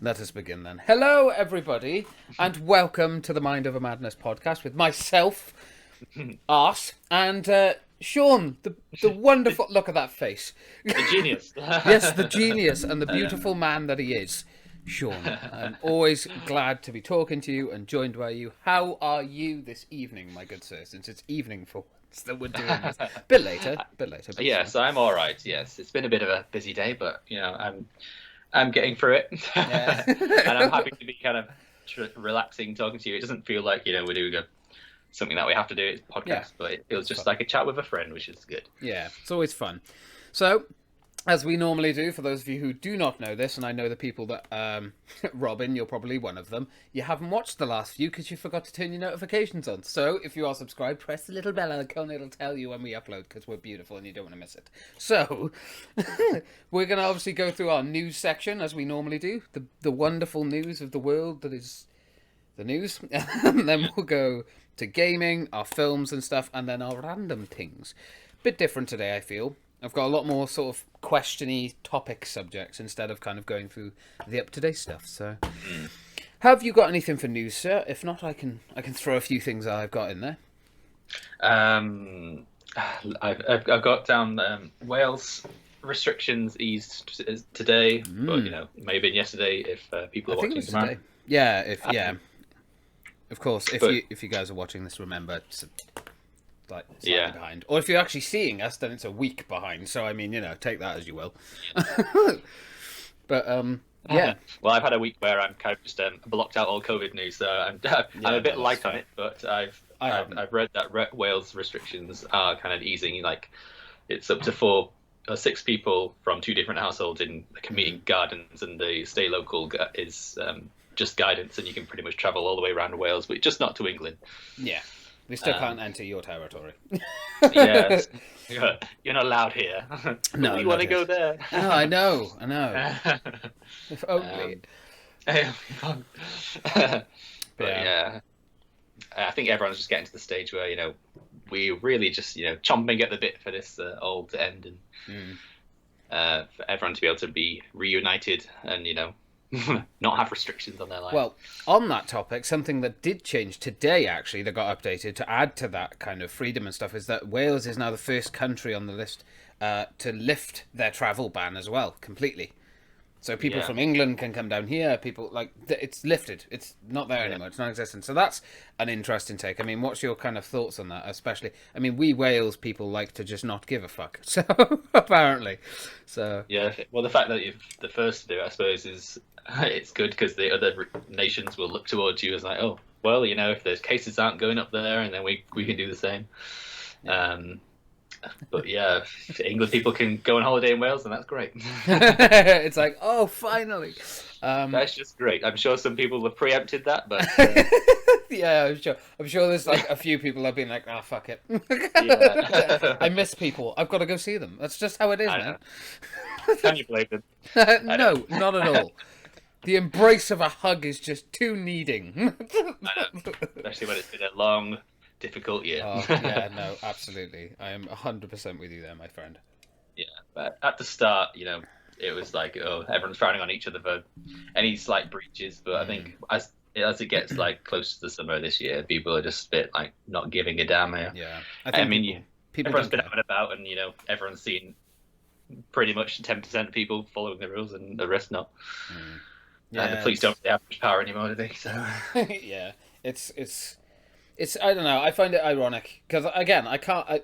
Let us begin then. Hello, everybody, and welcome to the Mind Over Madness podcast with myself, Art, and Sean, the wonderful... Look at that face. The genius. Yes, the genius and the beautiful man that he is. Sean, I'm always glad to be talking to you and joined by you. How are you this evening, my good sir, since it's evening for once that we're doing this? Bit later. But Yes, I'm all right. Yes, it's been a bit of a busy day, but I'm getting through it, Yeah. and I'm happy to be kind of relaxing talking to you. It doesn't feel like we're doing something that we have to do. It's a podcast, Yeah, but it feels just fun. like a chat with a friend, which is good. Yeah, it's always fun. So, as we normally do, for those of you who do not know this, and I know the people that, Robin, you're probably one of them, you haven't watched the last few because you forgot to turn your notifications on. So, if you are subscribed, press the little bell icon, it'll tell you when we upload because we're beautiful and you don't want to miss it. So, we're going to obviously go through our news section as we normally do, the wonderful news of the world that is the news, and then we'll go to gaming, our films and stuff, and then our random things. Bit different today, I feel. I've got a lot more sort of questiony topic subjects instead of kind of going through the up-to-date stuff. So, have you got anything for news, sir? If not, I can throw a few things I've got in there. I've got down Wales restrictions eased today, but it may have been yesterday if people are I think it watching was tomorrow. today. Yeah, of course. But- If you guys are watching this, remember it's like slightly Yeah. behind. Or if you're actually seeing us, then it's a week behind. So I mean, take that as you will. But yeah. Well, I've had a week where I'm kind of just blocked out all COVID news, so I'm a bit that's light fair. on it. But I haven't. I've read that Wales restrictions are kind of easing. Like it's up to 4 or 6 people from 2 different households in the community gardens, and the stay local is just guidance, and you can pretty much travel all the way around Wales, but just not to England. Yeah. We still can't enter your territory. Yes, you're not allowed here. No, we not want to yet. go there. Oh, I know. If only. But yeah, I think everyone's just getting to the stage where we really just chomping at the bit for this all to end, and for everyone to be able to be reunited and not have restrictions on their lives. Well, on that topic, something that did change today, actually, that got updated to add to that kind of freedom and stuff, is that Wales is now the first country on the list to lift their travel ban as well, completely. So people from England can come down here. People it's lifted. It's not there anymore. It's non-existent. So that's an interesting take. I mean, what's your kind of thoughts on that? Especially, I mean, we Wales people like to just not give a fuck. So apparently, so yeah. Well, the fact that you're the first to do it, I suppose, is it's good because the other nations will look towards you as like, oh, well, if those cases aren't going up there, and then we can do the same. But yeah, if England people can go on holiday in Wales, then that's great. it's like, oh, finally. That's just great. I'm sure some people have preempted that, but Yeah, I'm sure there's like a few people have been like, oh, fuck it. yeah. I miss people. I've got to go see them. That's just how it is, I man. Can you blame them? No, not at all. The embrace of a hug is just too needing. I know. Especially when it's been a long, difficult year. Oh, yeah, no, absolutely. I am 100% with you there, my friend. Yeah, but at the start, it was like, oh, everyone's frowning on each other for any slight breaches. But I think as it gets like close to the summer this year, people are just a bit like not giving a damn. Yeah, I mean, people everyone's don't been care. out and about, and everyone's seen pretty much 10% of people following the rules, and the rest not. Yeah, the police don't really have much power anymore, do they? So yeah, it's I don't know. I find it ironic because again,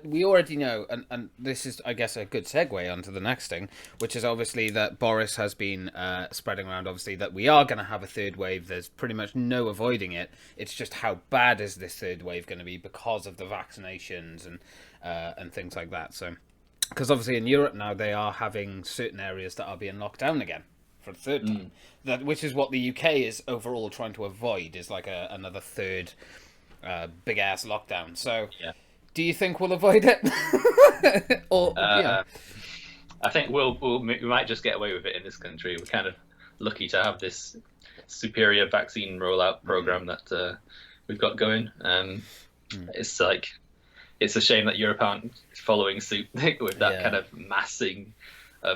we already know, and this is, I guess, a good segue onto the next thing, which is obviously that Boris has been spreading around. Obviously, that we are going to have a third wave. There's pretty much no avoiding it. It's just how bad is this third wave going to be because of the vaccinations and things like that. So, because obviously in Europe now they are having certain areas that are being locked down again for the third time. Which is what the UK is overall trying to avoid, is like another third big ass lockdown. So, do you think we'll avoid it? Or I think we might just get away with it in this country. We're kind of lucky to have this superior vaccine rollout program that we've got going. It's like, it's a shame that Europe aren't following suit with that kind of massing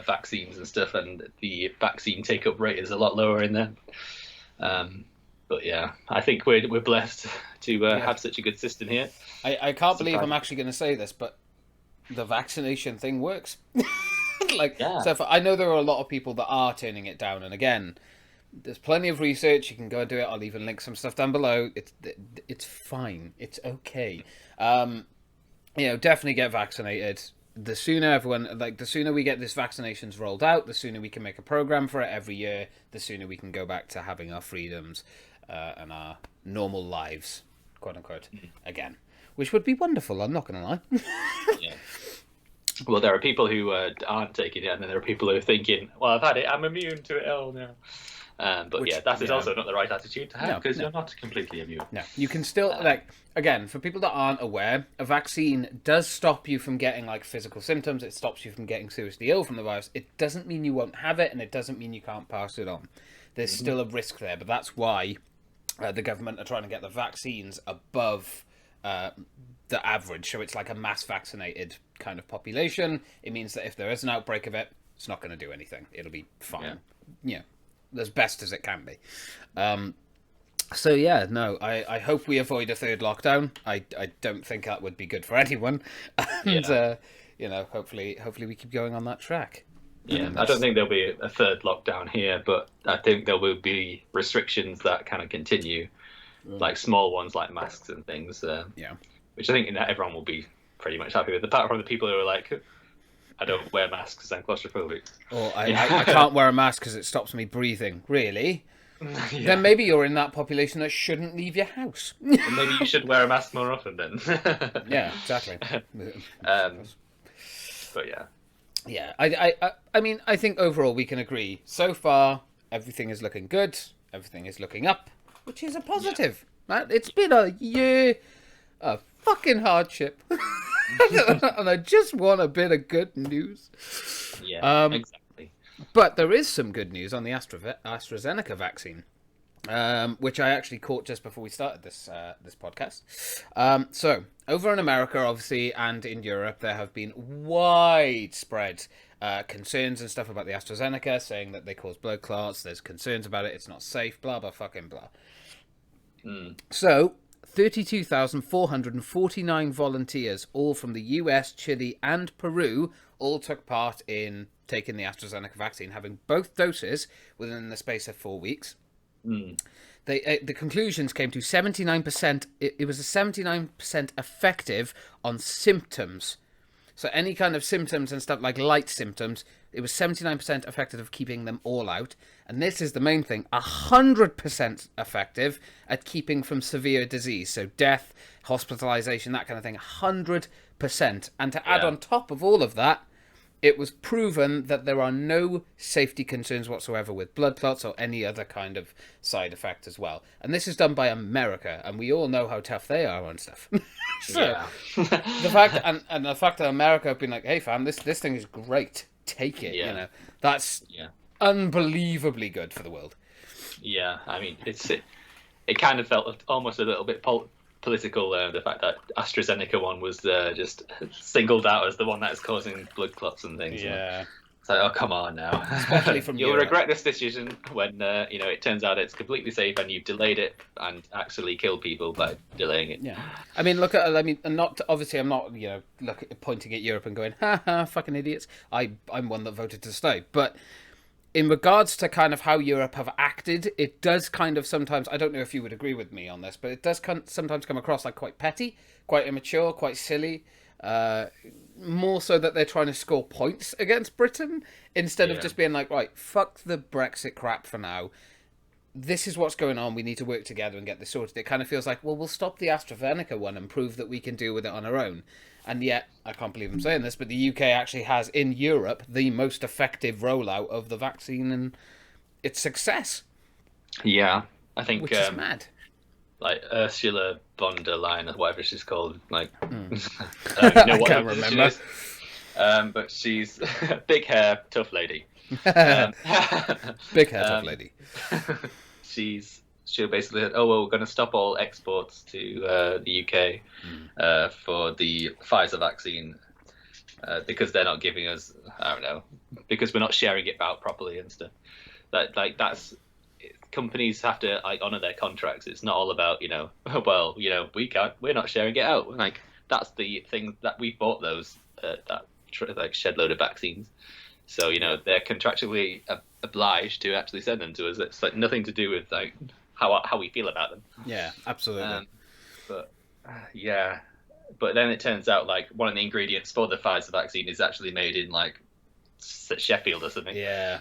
vaccines and stuff, and the vaccine take-up rate is a lot lower in there. But yeah, I think we're blessed to have such a good system here. I can't believe I'm actually going to say this, but the vaccination thing works. So I know there are a lot of people that are turning it down, and again, there's plenty of research. You can go and do it. I'll even link some stuff down below. It's fine. It's okay. Definitely get vaccinated. The sooner the sooner we get this vaccinations rolled out, the sooner we can make a program for it every year. The sooner we can go back to having our freedoms and our normal lives, quote unquote, again, which would be wonderful. I'm not going to lie. Yeah. Well, there are people who aren't taking it, and then there are people who are thinking, "Well, I've had it. I'm immune to it all now." That is also not the right attitude to have, because you're not completely immune. No, you can still, again, for people that aren't aware, a vaccine does stop you from getting, physical symptoms. It stops you from getting seriously ill from the virus. It doesn't mean you won't have it, and it doesn't mean you can't pass it on. There's still a risk there, but that's why the government are trying to get the vaccines above the average. So it's like a mass vaccinated kind of population. It means that if there is an outbreak of it, it's not going to do anything. It'll be fine. Yeah. As best as it can be. I hope we avoid a third lockdown. I don't think that would be good for anyone. And hopefully we keep going on that track. Yeah, I don't think there'll be a third lockdown here, but I think there will be restrictions that kind of continue, like small ones like masks and things. Which I think everyone will be pretty much happy with, apart from the people who are like, I don't wear masks because I'm claustrophobic. Or I can't wear a mask because it stops me breathing. Really? Then maybe you're in that population that shouldn't leave your house. And maybe you should wear a mask more often then. Yeah, exactly. But yeah. Yeah, I mean, I think overall we can agree. So far, everything is looking good. Everything is looking up, which is a positive. Yeah. It's been a year of fucking hardship. And I just want a bit of good news. Yeah, exactly. But there is some good news on the AstraZeneca vaccine, which I actually caught just before we started this podcast. So, over in America, obviously, and in Europe, there have been widespread concerns and stuff about the AstraZeneca, saying that they cause blood clots, there's concerns about it, it's not safe, blah, blah, fucking blah. So, 32,449 volunteers, all from the US, Chile, and Peru, all took part in taking the AstraZeneca vaccine, having both doses within the space of 4 weeks. The conclusions came to 79%. It was a 79% effective on symptoms. So any kind of symptoms and stuff like light symptoms, it was 79% effective of keeping them all out. And this is the main thing, 100% effective at keeping from severe disease. So death, hospitalization, that kind of thing, 100%. And to add on top of all of that, it was proven that there are no safety concerns whatsoever with blood clots or any other kind of side effect as well. And this is done by America, and we all know how tough they are on stuff. So the fact that America have been like, "Hey, fam, this thing is great. Take it." You know, that's unbelievably good for the world. Yeah, I mean, it kind of felt almost a little bit political, the fact that AstraZeneca one was just singled out as the one that is causing blood clots and things. Yeah. It's like, oh, come on now. Especially from You'll Europe. regret this decision when it turns out it's completely safe and you've delayed it and actually killed people by delaying it. Yeah. I mean, I'm not pointing at Europe and going, ha ha, fucking idiots. I'm one that voted to stay. But in regards to kind of how Europe have acted, it does kind of sometimes, I don't know if you would agree with me on this, but it does sometimes come across like quite petty, quite immature, quite silly. More so that they're trying to score points against Britain instead of just being like, right, fuck the Brexit crap for now. This is what's going on. We need to work together and get this sorted. It kind of feels like, well, we'll stop the AstraZeneca one and prove that we can deal with it on our own. And yet, I can't believe I'm saying this, but the UK actually has, in Europe, the most effective rollout of the vaccine and its success. Yeah, I think... Which is mad. Like Ursula von der Leyen, or whatever she's called. Like, I can't remember. But she's big hair, tough lady. Big hair, tough lady. She'll basically said, oh, well, we're going to stop all exports to the UK for the Pfizer vaccine. because they're not giving us, I don't know, because we're not sharing it out properly and stuff. That's companies have to like honor their contracts. It's not all about well, we're not sharing it out. Like that's the thing that we bought those like shed load of vaccines. So they're contractually obliged to actually send them to us. It's like nothing to do with like how we feel about them. Yeah, absolutely. But yeah, but then it turns out like one of the ingredients for the Pfizer vaccine is actually made in like Sheffield or something. Yeah.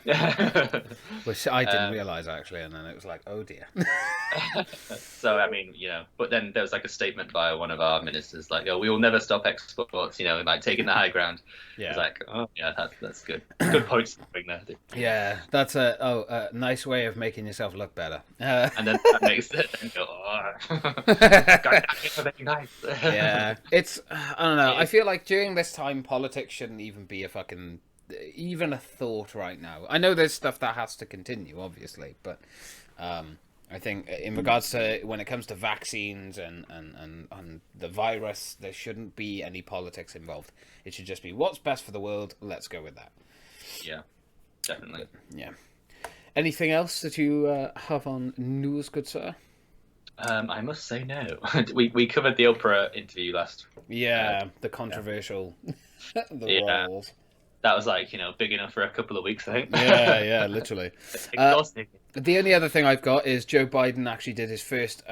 Which I didn't realise actually, and then it was like, oh dear. So I mean, but then there was like a statement by one of our ministers, like, "Oh, we will never stop exports," like taking the high ground. Yeah. It's like, oh yeah, that's good. Good points doing there. Yeah, that's a nice way of making yourself look better. And then that makes it then go, oh, nice. Yeah, it's I don't know. I feel like during this time, politics shouldn't even be even a thought right now. I know there's stuff that has to continue, obviously, but I think in regards to when it comes to vaccines and the virus, there shouldn't be any politics involved. It should just be what's best for the world. Let's go with that. Yeah, definitely. But, yeah. Anything else that you have on news, good sir? I must say no. we covered the Oprah interview last. Yeah, the controversial, roles. That was like big enough for a couple of weeks, I think. Yeah, literally. Exhausting. The only other thing I've got is Joe Biden actually did his first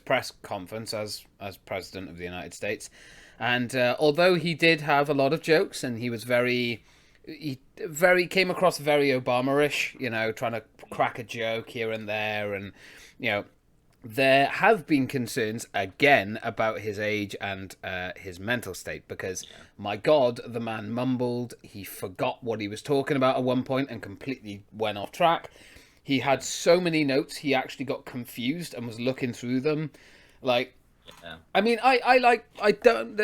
press conference as president of the United States, and although he did have a lot of jokes and he was came across very Obama-ish, trying to crack a joke here and there, and there have been concerns again about his age and his mental state because, my God, the man mumbled. He forgot what he was talking about at one point and completely went off track. He had so many notes, he actually got confused and was looking through them. Like, I mean, I don't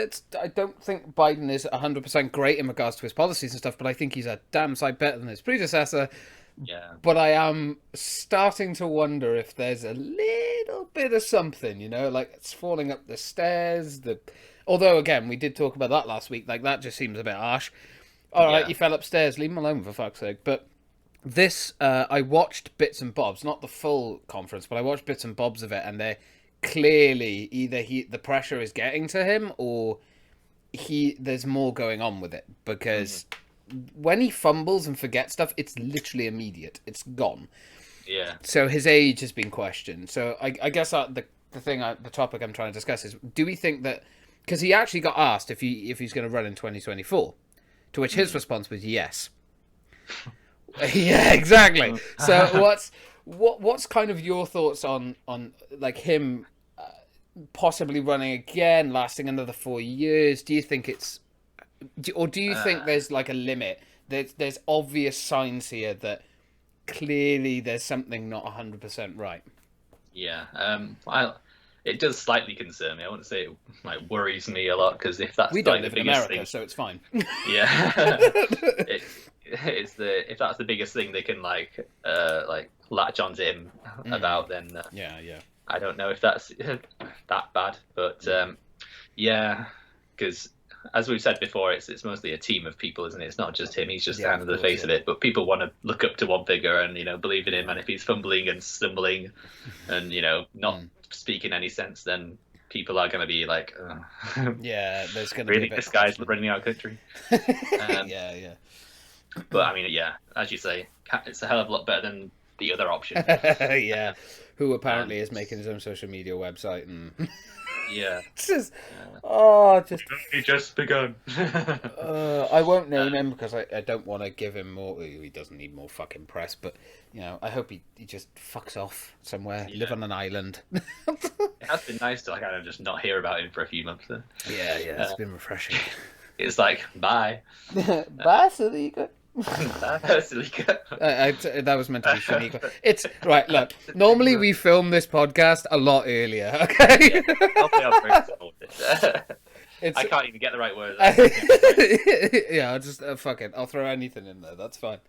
think Biden is 100% great in regards to his policies and stuff, but I think he's a damn sight better than his predecessor. Yeah. But I am starting to wonder if there's a little bit of something, like it's falling up the stairs. Although, again, we did talk about that last week. Like, that just seems a bit harsh. All right, you fell upstairs. Leave him alone, for fuck's sake. But this, I watched bits and bobs, not the full conference, but I watched bits and bobs of it, and they're clearly either the pressure is getting to him or there's more going on with it because... when he fumbles and forgets stuff, it's literally immediate. It's gone. Yeah. So his age has been questioned. So I guess the topic I'm trying to discuss is: do we think that because he actually got asked if he's going to run in 2024, to which his response was yes. Yeah, exactly. So what's kind of your thoughts on like him possibly running again, lasting another 4 years? Do you think do you think there's like a limit? There's obvious signs here that clearly there's something not 100% right. Yeah, it does slightly concern me. I wouldn't say it like worries me a lot because if that's we don't live in America, so it's fine. Yeah, if that's the biggest thing they can like latch onto him about, then yeah, I don't know if that's that bad, but yeah, because. As we've said before, it's mostly a team of people, isn't it? It's not just him. He's just the hand of the face of it. But people want to look up to one figure and, believe in him. And if he's fumbling and stumbling and, not speaking any sense, then people are going to be like, yeah, there's going to really, be this guy's running our country. Yeah. But, I mean, yeah, as you say, it's a hell of a lot better than the other option. Yeah, who apparently is making his own social media website and... Yeah. He just begun. I won't name him because I don't want to give him more. He doesn't need more fucking press, but I hope he just fucks off somewhere, live on an island. It has been nice to kind of just not hear about him for a few months. Though. Yeah, it's been refreshing. It's like bye, bye, Salika. That was meant to be Shanika. It's right. Look, normally we film this podcast a lot earlier. Okay. I can't even get the right words. Yeah, I'll just fuck it. I'll throw anything in there. That's fine.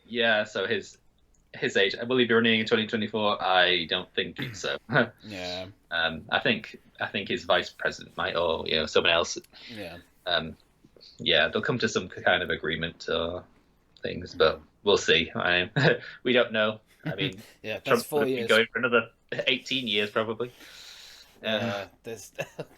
Yeah. So his his age, will he be running in 2024? I don't think so. Yeah. I think his vice president might, or someone else. Yeah. Yeah, they'll come to some kind of agreement or things, but we'll see. We don't know. I mean, yeah, that's Trump 4 would have years. been going for another 18 years probably. Yeah, there's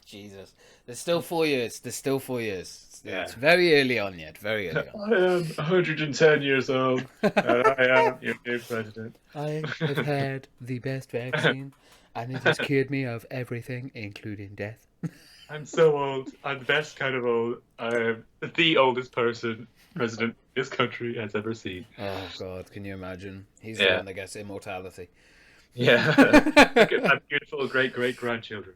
Jesus. There's still 4 years. There's still 4 years. It's Yeah. very early on yet. Very early on. I am 110 years old, and I am your new president. I have had the best vaccine, and it has cured me of everything, including death. I'm so old. I'm the best kind of old. I am the oldest president this country has ever seen. Oh God, can you imagine? He's the Yeah. one that gets immortality. Yeah. I'm beautiful great grandchildren.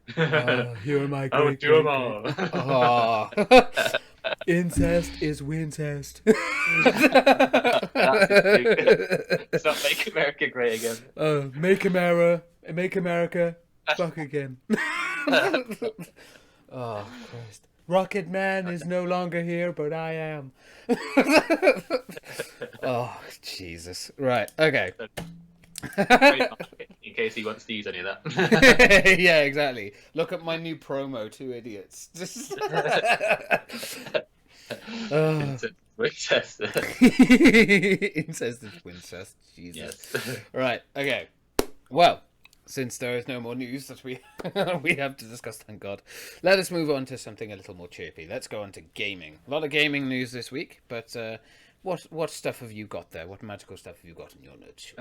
You're my I would great. do them all. Oh. Incest is wincest. It's not Make America Great Again. Make America, fuck again. Oh Christ! Rocket Man is no longer here, but I am. Oh Jesus! Right. Okay. In case he wants to use any of that. Yeah, exactly. Look at my new promo, 2 idiots. Winchester. Incest is Winchester. Jesus. Yes. Right. Okay. Well, since there is no more news that we we have to discuss, thank God, let us move on to something a little more chirpy. Let's go on to gaming. A lot of gaming news this week, but what stuff have you got there? What magical stuff have you got in your notes?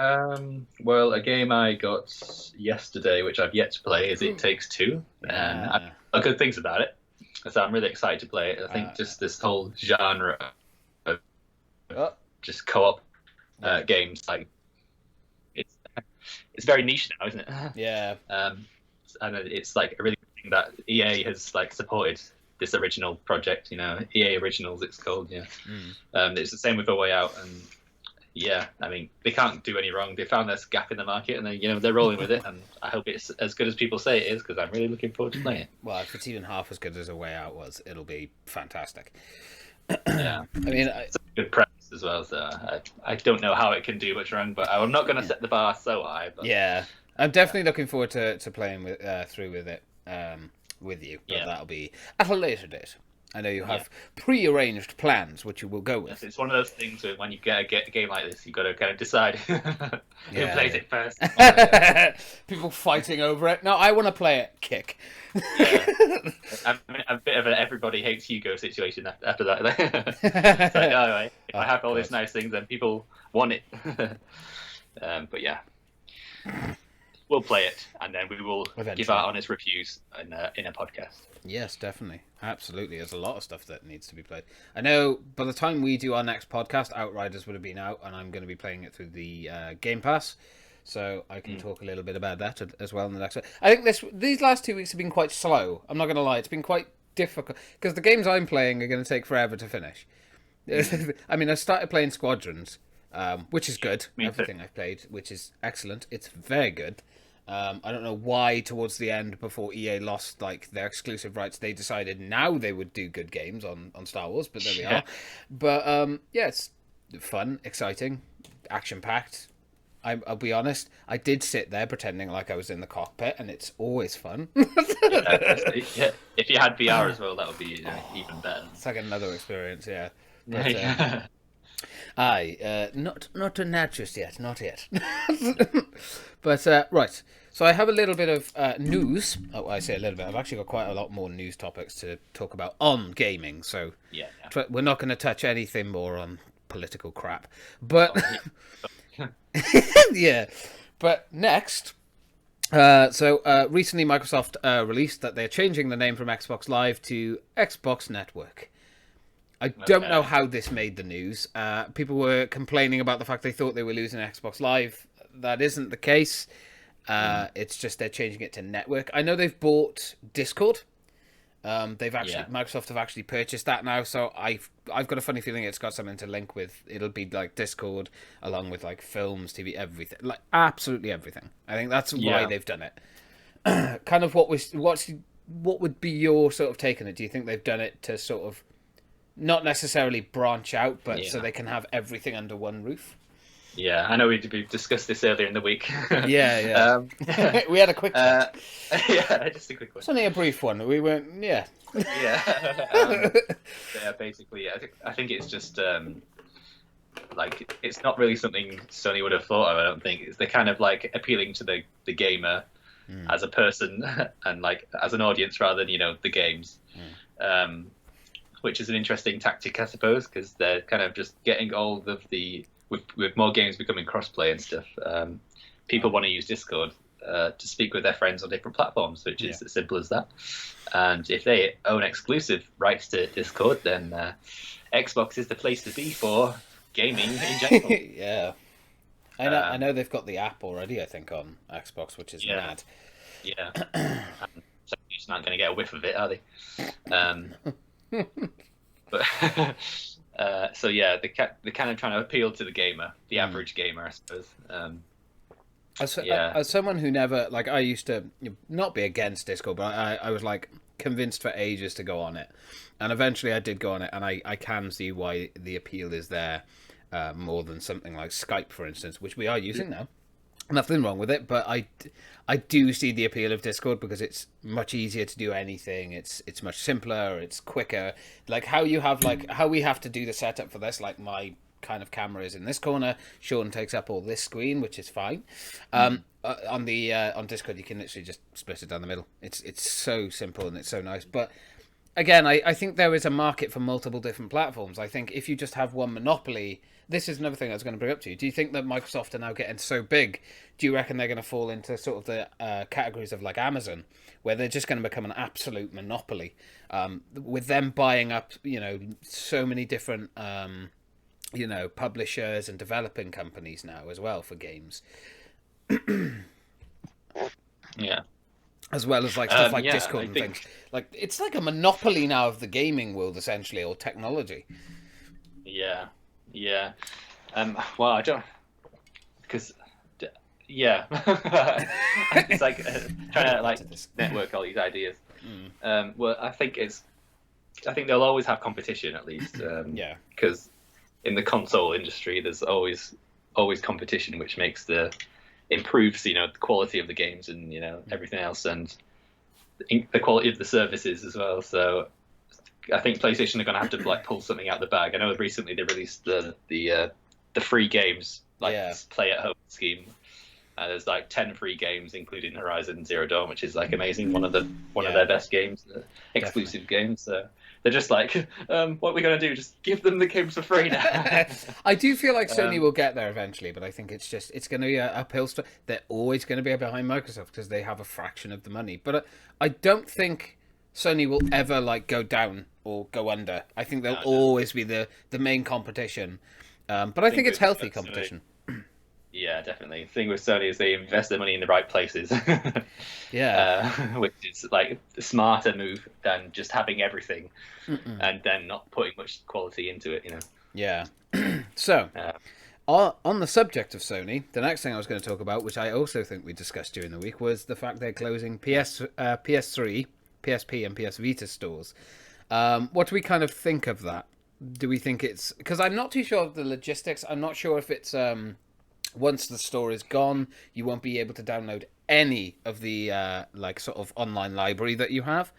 Well, a game I got yesterday, which I've yet to play, is It Takes Two, and I've got good things about it. So I'm really excited to play it. I think just this whole genre of just co-op games, like it's very niche now, isn't it? Yeah. And it's like a really good thing that EA has like supported this original project. EA Originals, it's called. Yeah. It's the same with A Way Out, and yeah, I mean they can't do any wrong. They found this gap in the market, and they're rolling with it. And I hope it's as good as people say it is, because I'm really looking forward to playing it. Well, if it's even half as good as A Way Out was, it'll be fantastic. Yeah, I mean, it's a good premise as well. So I don't know how it can do much wrong, but I'm not going to set the bar so high. But, yeah, I'm definitely looking forward to playing through with it with you. But that'll be at a later date. I know you have pre-arranged plans, which you will go with. It's one of those things where when you get a game like this, you've got to kind of decide who plays it first. People fighting over it. No, I want to play it. Kick. Yeah. I'm a bit of an everybody hates Hugo situation after that. It's like, all right, if I have all these nice things, then people want it. But yeah. We'll play it, and then we will give our honest reviews in a podcast. Yes, definitely. Absolutely. There's a lot of stuff that needs to be played. I know by the time we do our next podcast, Outriders would have been out, and I'm going to be playing it through the Game Pass, so I can talk a little bit about that as well in the next one. I think these last 2 weeks have been quite slow. I'm not going to lie. It's been quite difficult, because the games I'm playing are going to take forever to finish. I mean, I started playing Squadrons, which is good. Everything I've played, which is excellent. It's very good. I don't know why towards the end, before EA lost like their exclusive rights, they decided now they would do good games on Star Wars, but there we are. But yeah, it's fun, exciting, action-packed. I'll be honest, I did sit there pretending like I was in the cockpit, and it's always fun. Yeah. If you had VR as well, that would be even better. It's like another experience, yeah. But, not not just yet, not yet. But right, so I have a little bit of news. Oh, I say a little bit. I've actually got quite a lot more news topics to talk about on gaming. So yeah. We're not going to touch anything more on political crap. But yeah. But next. Recently Microsoft released that they're changing the name from Xbox Live to Xbox Network. I don't know how this made the news. People were complaining about the fact they thought they were losing Xbox Live. That isn't the case. It's just they're changing it to Network. I know they've bought Discord. Microsoft have actually purchased that now, so I've got a funny feeling it's got something to link with. It'll be like Discord along with like films, TV, everything, like absolutely everything. I think that's why they've done it. Kind of what would be your sort of take on it? Do you think they've done it to sort of not necessarily branch out, but so they can have everything under one roof? Yeah, I know we discussed this earlier in the week. Yeah, Yeah. we had a quick Uh, chat. yeah, just a quick one. It's only a brief one. We weren't. Yeah. Yeah. Yeah, basically, I think it's just like it's not really something Sony would have thought of. I don't think they're kind of like appealing to the gamer as a person and like as an audience rather than the games, um, which is an interesting tactic, I suppose, because they're kind of just getting all of the with more games becoming crossplay and stuff. People want to use Discord to speak with their friends on different platforms, which is as simple as that. And if they own exclusive rights to Discord, then Xbox is the place to be for gaming in general. Yeah. I know they've got the app already, I think, on Xbox, which is mad. Yeah. So you're just not going to get a whiff of it, are they? But so yeah, they're kind of trying to appeal to the gamer, the average gamer, I suppose. As someone who never, like, I used to not be against Discord, but I was like convinced for ages to go on it, and eventually I did go on it, and I can see why the appeal is there, more than something like Skype, for instance, which we are using now. Nothing wrong with it, but I do see the appeal of Discord because it's much easier to do anything. It's much simpler. It's quicker. Like how we have to do the setup for this. Like my kind of camera is in this corner. Sean takes up all this screen, which is fine. On Discord, you can literally just split it down the middle. It's so simple and it's so nice. But again, I think there is a market for multiple different platforms. I think if you just have one monopoly, this is another thing I was going to bring up to you. Do you think that Microsoft are now getting so big? Do you reckon they're going to fall into sort of the categories of like Amazon, where they're just going to become an absolute monopoly, with them buying up, so many different, publishers and developing companies now as well for games. Yeah. As well as like stuff like Discord and things. Like it's like a monopoly now of the gaming world, essentially, or technology. Yeah. Yeah. Well, I don't, because yeah, it's like trying to like network all these ideas. Well, I think they'll always have competition at least. Because in the console industry, there's always competition, which improves the quality of the games and everything else, and the quality of the services as well. So I think PlayStation are going to have to like pull something out of the bag. I know recently they released the free games, like play at home scheme. There's like 10 free games, including Horizon Zero Dawn, which is like amazing. One of their best games, exclusive games. So they're just like, what are we going to do? Just give them the games for free now. I do feel like Sony will get there eventually, but I think it's going to be an uphill story. They're always going to be behind Microsoft because they have a fraction of the money. But I don't think Sony will ever like go down or go under. I think they'll always be the main competition. But I think it's healthy competition. Yeah, definitely. The thing with Sony is they invest their money in the right places. Which is like a smarter move than just having everything and then not putting much quality into it, Yeah. So, on the subject of Sony, the next thing I was going to talk about, which I also think we discussed during the week, was the fact they're closing PS3, PSP, and PS Vita stores. What do we kind of think of that? Do we think it's... Because I'm not too sure of the logistics. I'm not sure if it's... once the store is gone, you won't be able to download any of the like sort of online library that you have,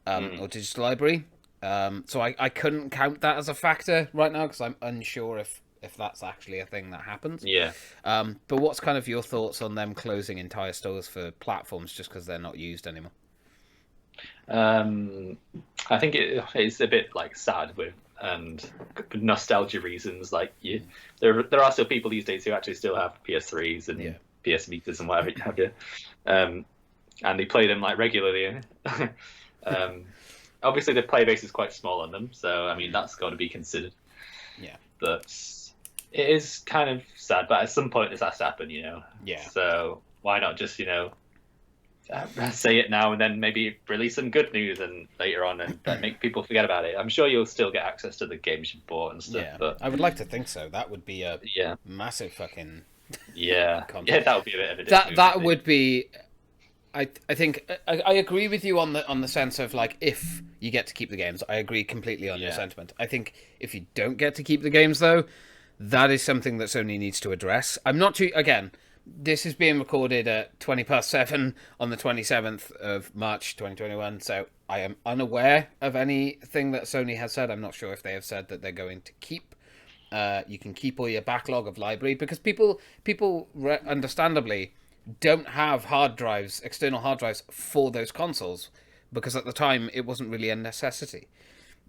or digital library. So I couldn't count that as a factor right now because I'm unsure if that's actually a thing that happens. Yeah. But what's kind of your thoughts on them closing entire stores for platforms just because they're not used anymore? I think it's a bit like sad with and nostalgia reasons. Like there are still people these days who actually still have PS3s and PS Vitas and whatever have you, and they play them like regularly. Obviously the play base is quite small on them, so I mean that's got to be considered. Yeah, but it is kind of sad. But at some point this has to happen, Yeah. So why not just say it now and then maybe release some good news and later on and make people forget about it. I'm sure you'll still get access to the games you bought and stuff. Yeah, but I would like to think so. That would be a massive fucking that would be a bit of a that would be. I think I agree with you on the sense of like if you get to keep the games. I agree completely on your sentiment. I think if you don't get to keep the games though, that is something that Sony needs to address. I'm not too, again, this is being recorded at 7:20 on the 27th of March 2021, so I am unaware of anything that Sony has said. I'm not sure if they have said that they're going to keep you can keep all your backlog of library, because people understandably don't have hard drives, external hard drives for those consoles, because at the time it wasn't really a necessity.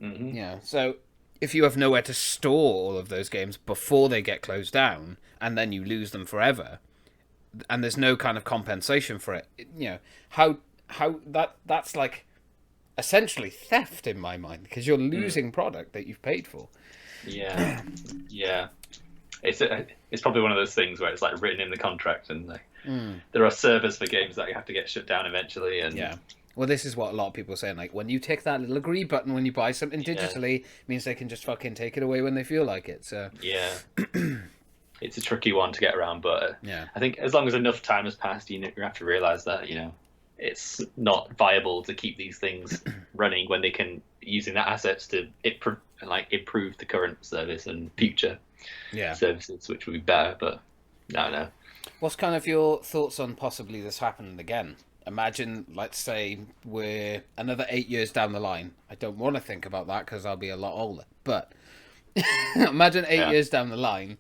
Mm-hmm. So if you have nowhere to store all of those games before they get closed down, and then you lose them forever, and there's no kind of compensation for it, how that's like essentially theft in my mind, because you're losing product that you've paid for. Yeah, yeah. It's probably one of those things where it's like written in the contract, and like there are servers for games that have to get shut down eventually. And yeah, well, this is what a lot of people are saying. Like, when you tick that little agree button when you buy something digitally, it means they can just fucking take it away when they feel like it. So yeah, it's a tricky one to get around, but yeah, I think as long as enough time has passed, you have to realize that it's not viable to keep these things running when they can using that assets to improve the current service and future services, which would be better. But no. What's kind of your thoughts on possibly this happening again? Imagine, let's say, we're another 8 years down the line. I don't want to think about that because I'll be a lot older. But imagine 8 years down the line,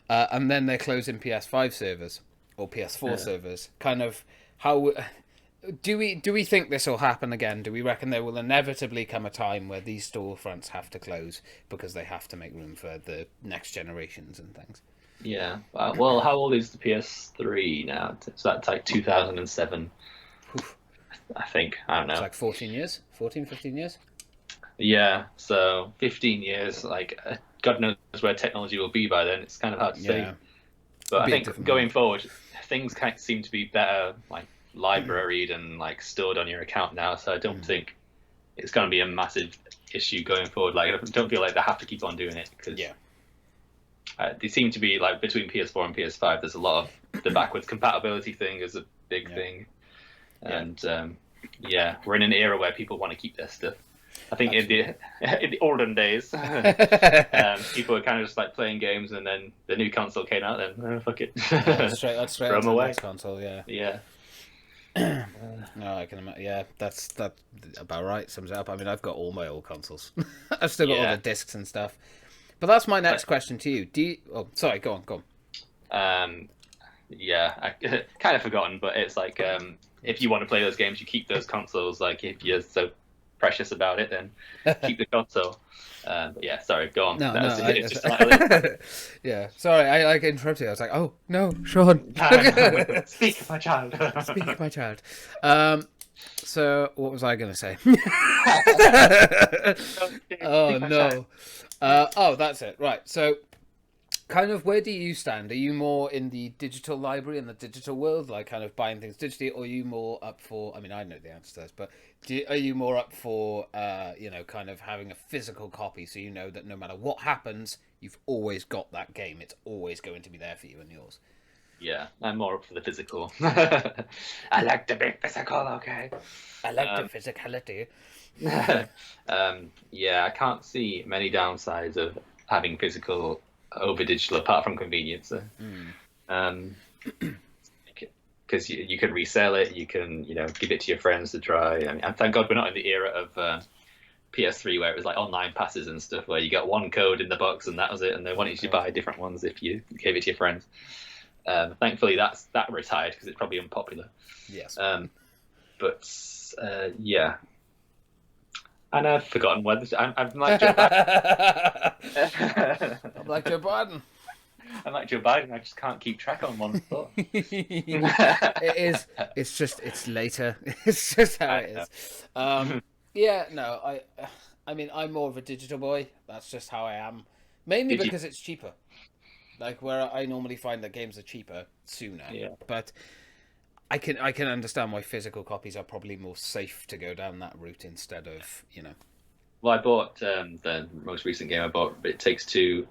and then they're closing PS5 servers or PS4 servers. Kind of how do we think this will happen again? Do we reckon there will inevitably come a time where these storefronts have to close because they have to make room for the next generations and things? Yeah. Well, how old is the PS3 now? So that's like 2007. I think. I don't know. It's like 14 years? 14, 15 years? Yeah. So 15 years. Like, God knows where technology will be by then. It's kind of hard to say. But I think going forward, things kind of seem to be better, like libraried and like stored on your account now. So I don't think it's going to be a massive issue going forward. Like, I don't feel like they have to keep on doing it because they seem to be like between PS4 and PS5. There's a lot of the backwards compatibility thing is a big thing, and we're in an era where people want to keep their stuff. I think in the olden days, people were kind of just like playing games, and then the new console came out, and fuck it, that's straight throw them away. Next console, yeah. No, I can imagine. Yeah, that's about right. Sums it up. I mean, I've got all my old consoles. I've still got all the discs and stuff. But that's my next question to you. Do you? Oh, sorry. Go on. Yeah, I kind of forgotten, but it's like if you want to play those games, you keep those consoles. Like, if you're so precious about it, then keep the console. But yeah, sorry, go on. No, yeah, sorry, I like interrupted. I was like, oh no, Sean. Speak, my child. Speak, my child. So what was I going to say? Oh no. That's it. Right. So, kind of, where do you stand? Are you more in the digital library and the digital world, like kind of buying things digitally, or are you more up for? I mean, I know the answer to this, but are you more up for, kind of having a physical copy, so you know that no matter what happens, you've always got that game. It's always going to be there for you and yours. Yeah, I'm more up for the physical. I like to be physical, okay? I like the physicality. I can't see many downsides of having physical over digital apart from convenience. Because you can resell it, you can give it to your friends to try. I mean, and thank God we're not in the era of PS3 where it was like online passes and stuff, where you got one code in the box and that was it, and they wanted you to buy different ones if you gave it to your friends. Thankfully, that retired because it's probably unpopular. Yes. Yeah. And I've forgotten whether I'm like Joe Biden. I'm like Joe Biden. I'm like Joe Biden. I just can't keep track on one thought. It is. It's just. It's later. It's just how it is. I mean, I'm more of a digital boy. That's just how I am. Mainly because it's cheaper. Like, where I normally find that games are cheaper sooner. Yeah. But I can understand why physical copies are probably more safe to go down that route instead of, Well, I bought the most recent game I bought. It Takes Two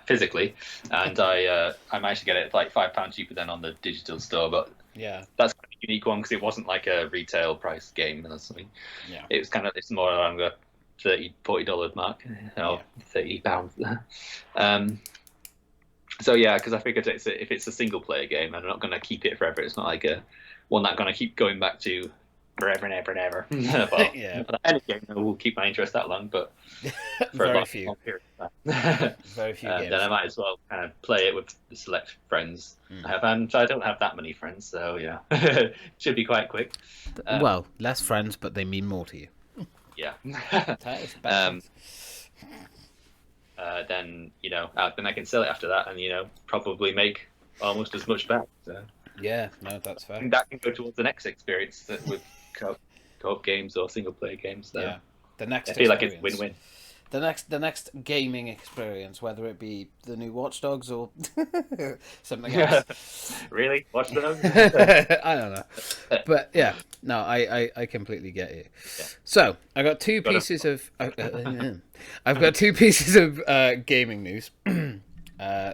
physically, and I managed to get it like £5 cheaper than on the digital store. But that's a unique one because it wasn't like a retail price game or something. Yeah, it's more along the $30-40 mark, or £30. So yeah, because I figured if it's a single player game, I'm not going to keep it forever. It's not like a one that I'm going to keep going back to forever and ever and ever. Well, any game will keep my interest that long, but for very a few. long period of time, very few games. then I might as well kind of play it with the select friends I have, and I don't have that many friends, so yeah, should be quite quick. Well, less friends, but they mean more to you. Yeah. That is bad. Then then I can sell it after that, and probably make almost as much back. So. Yeah, no, that's fair. I think that can go towards the next experience with co-op games or single player games. So. Yeah, the next. I feel like it's win-win. The next gaming experience, whether it be the new Watch Dogs or something else. Really, Watch Dogs? I don't know, but yeah, no, I completely get you. Yeah. So I got two pieces of. I've got two pieces of gaming news.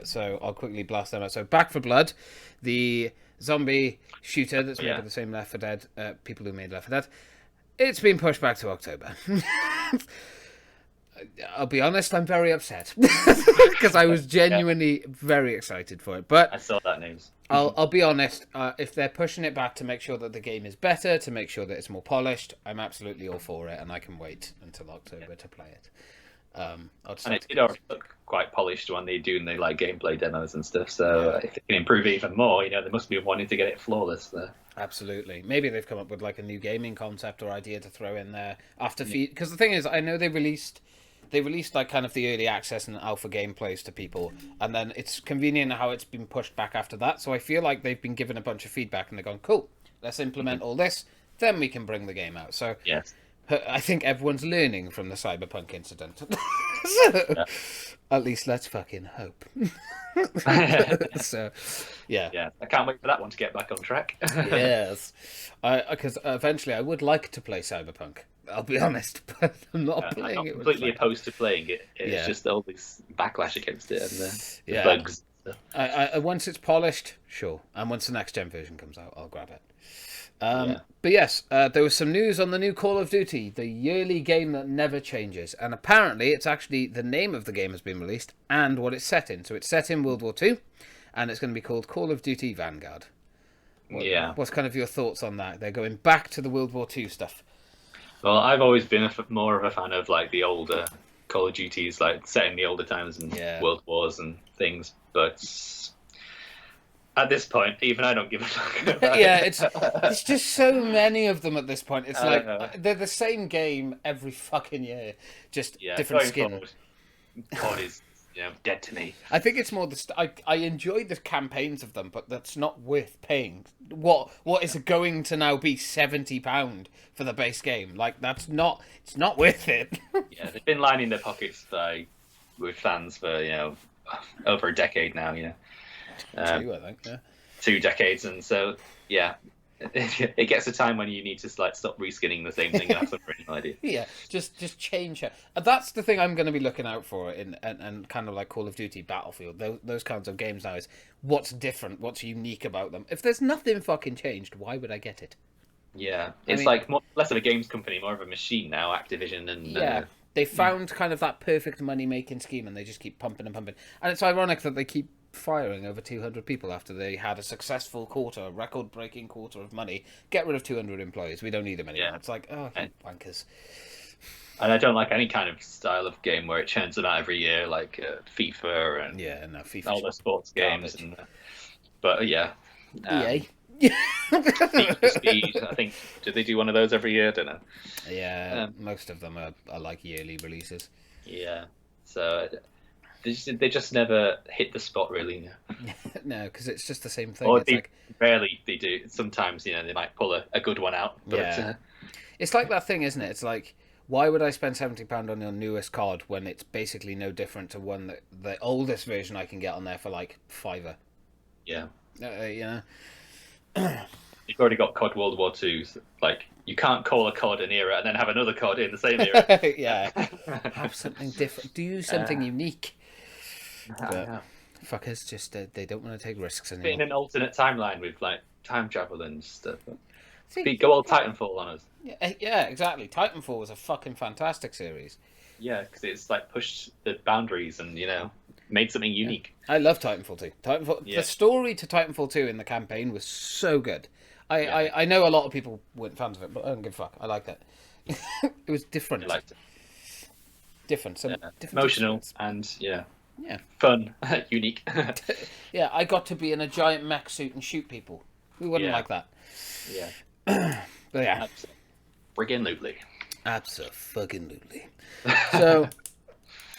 So I'll quickly blast them out. So Back for Blood, the zombie shooter that's made by the same Left 4 Dead people who made Left 4 Dead. It's been pushed back to October. I'll be honest, I'm very upset because I was genuinely very excited for it. But I saw that news. I'll be honest. If they're pushing it back to make sure that the game is better, to make sure that it's more polished, I'm absolutely all for it, and I can wait until October to play it. And it did already look quite polished when they do gameplay demos and stuff. So if they can improve it even more, they must be wanting to get it flawless there. Absolutely. Maybe they've come up with a new gaming concept or idea to throw in there after feed. Because the thing is, I know they released kind of the early access and alpha gameplays to people, and then it's convenient how it's been pushed back after that. So I feel like they've been given a bunch of feedback and they've gone, cool, let's implement all this, then we can bring the game out. So yes. I think everyone's learning from the Cyberpunk incident. At least let's fucking hope. So, yeah. Yeah, I can't wait for that one to get back on track. Yes. Because eventually I would like to play Cyberpunk. I'll be honest, but I'm not playing I'm it. Completely opposed to playing it. It's just all this backlash against it and the bugs. I once it's polished, sure. And once the next gen version comes out, I'll grab it. But yes, there was some news on the new Call of Duty, the yearly game that never changes. And apparently it's actually the name of the game has been released and what it's set in. So it's set in World War II and it's going to be called Call of Duty Vanguard. What's kind of your thoughts on that? They're going back to the World War II stuff. Well, I've always been more of a fan of the older Call of Duties, set in the older times and World Wars and things. But at this point, even I don't give a fuck about it. It's just so many of them at this point. It's they're the same game every fucking year, just different skin. Forward, COD is dead to me. I think it's more I enjoy the campaigns of them, but that's not worth paying. What is going to now be £70 for the base game? It's not worth it. Yeah, they've been lining their pockets with fans for over a decade now. Two, I think. 2 decades, and so it gets a time when you need to stop reskinning the same thing and have some original idea. Yeah, just change it. That's the thing I'm going to be looking out for and kind of like Call of Duty, Battlefield, those kinds of games now is what's different, what's unique about them. If there's nothing fucking changed, why would I get it? Yeah, it's less of a games company, more of a machine now, Activision, and they found kind of that perfect money making scheme, and they just keep pumping and pumping. And it's ironic that they keep firing over 200 people after they had a successful record-breaking quarter of money. Get rid of 200 employees. We don't need them anymore. It's wankers. And I don't like any kind of style of game where it churns them out every year, like FIFA and FIFA all the sports games. But EA. Speed, I think. Do they do one of those every year? I don't know. Yeah, most of them are like yearly releases. Yeah, so they just never hit the spot really. No, because it's just the same thing. Or rarely they do. Sometimes they might pull a good one out. But, it's like that thing, isn't it? It's like, why would I spend £70 on your newest COD when it's basically no different to the oldest version I can get on there for £5? Yeah. You've already got COD World War II. So, you can't call a COD an era and then have another COD in the same era. Have something different. Do something unique. But fuckers just they don't want to take risks anymore. In an alternate timeline with time travel and stuff. See, Go all Titanfall on us. yeah, exactly. Titanfall was a fucking fantastic series. Yeah, because it's like pushed the boundaries and made something unique. I love Titanfall 2. The Yeah, story to Titanfall 2 in the campaign was so good. yeah, I know a lot of people weren't fans of it, but I don't give a fuck. I liked it. It was I different. liked it. Different. Some Yeah. different Emotional experience. and Yeah. fun, unique. Yeah, I got to be in a giant mech suit and shoot people. Who wouldn't Yeah, like that? yeah, But yeah. absolutely. Absolutely. So,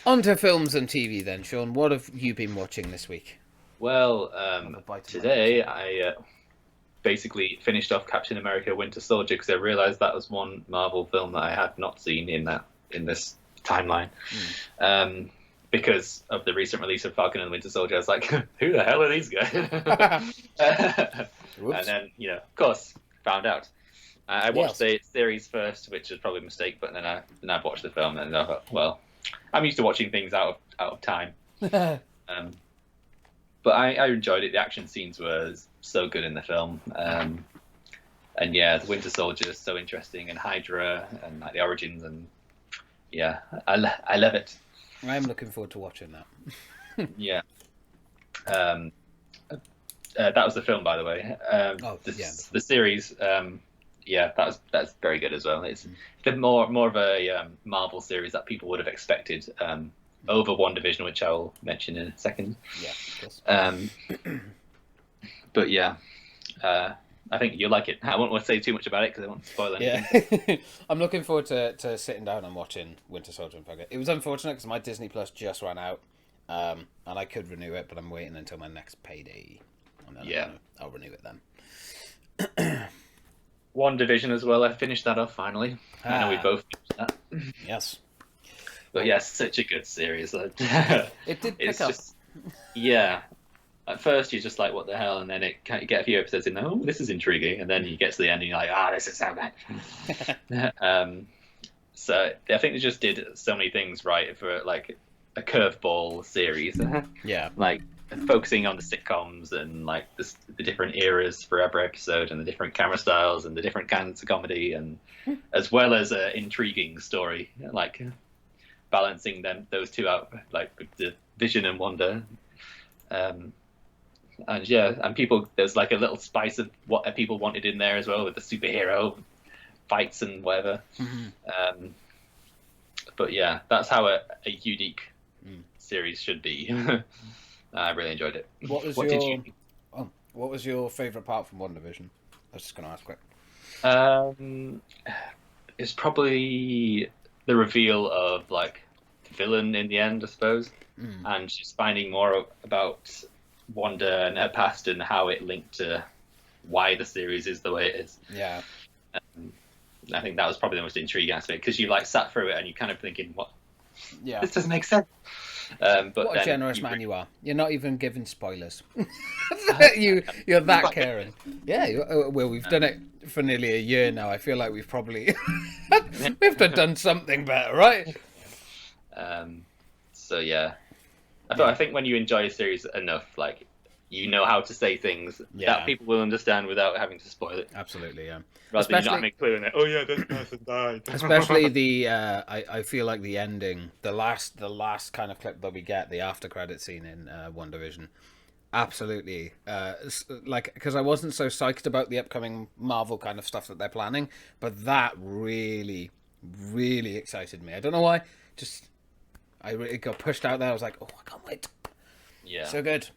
on to films and TV then, Sean. What have you been watching this week? Well, Have a bite of today my I basically finished off Captain America: Winter Soldier because I realized that was one Marvel film that I had not seen in this timeline. Because of the recent release of Falcon and the Winter Soldier, I was like, "Who the hell are these guys?" And then, of course, found out. I watched the series first, which was probably a mistake, but then I've watched the film, and I thought, well, I'm used to watching things out of time. But I enjoyed it. The action scenes were so good in the film. And yeah, the Winter Soldier is so interesting, and Hydra, and like the origins, and yeah, I love it. I'm looking forward to watching that. Yeah. That was the film, by the way. The series. Yeah, that's very good as well. It's more of a Marvel series that people would have expected over WandaVision, which I will mention in a second. Yeah, of course. But yeah, I think you'll like it. I won't want to say too much about it because I won't spoil anything. Yeah, I'm looking forward to sitting down and watching Winter Soldier and Falcon. It was unfortunate because my Disney Plus just ran out, and I could renew it, but I'm waiting until my next payday, and then I'll renew it then. WandaVision as well. I finished that off finally. I know we both finished that. Yes. But yeah, such a good series. It did pick up. Yeah. At first, you're just like, what the hell? And then you get a few episodes in, oh, this is intriguing. And then you get to the end and you're like, this is so good. So I think they just did so many things right for like a curveball series. Yeah. Like focusing on the sitcoms and like the different eras for every episode and the different camera styles and the different kinds of comedy, and as well as an intriguing story, like balancing those two out, like the Vision and Wanda. And yeah, and there's like a little spice of what people wanted in there as well, with the superhero fights and whatever. But yeah, that's how a unique series should be. I really enjoyed it. What was your favourite part from WandaVision? I was just going to ask quick. It's probably the reveal of like the villain in the end, I suppose, and just finding more about Wanda and her past and how it linked to why the series is the way it is. Yeah. I think that was probably the most intriguing aspect, because you like sat through it and you're kind of thinking, what? Yeah. This doesn't make sense. But what a generous man you are. You're not even giving spoilers. You're that caring. Yeah, well, we've done it for nearly a year now. I feel like we've probably we've done something better, right? So yeah, I think when you enjoy a series enough, like, you know how to say things that people will understand without having to spoil it. Absolutely, yeah. Rather than not having a clue in it. Oh yeah, this person died. Especially I feel like the ending, the last kind of clip that we get, the after credit scene in WandaVision. Absolutely, like, because I wasn't so psyched about the upcoming Marvel kind of stuff that they're planning, but that really, really excited me. I don't know why. Just I really got pushed out there. I was like, oh, I can't wait. Yeah. So good.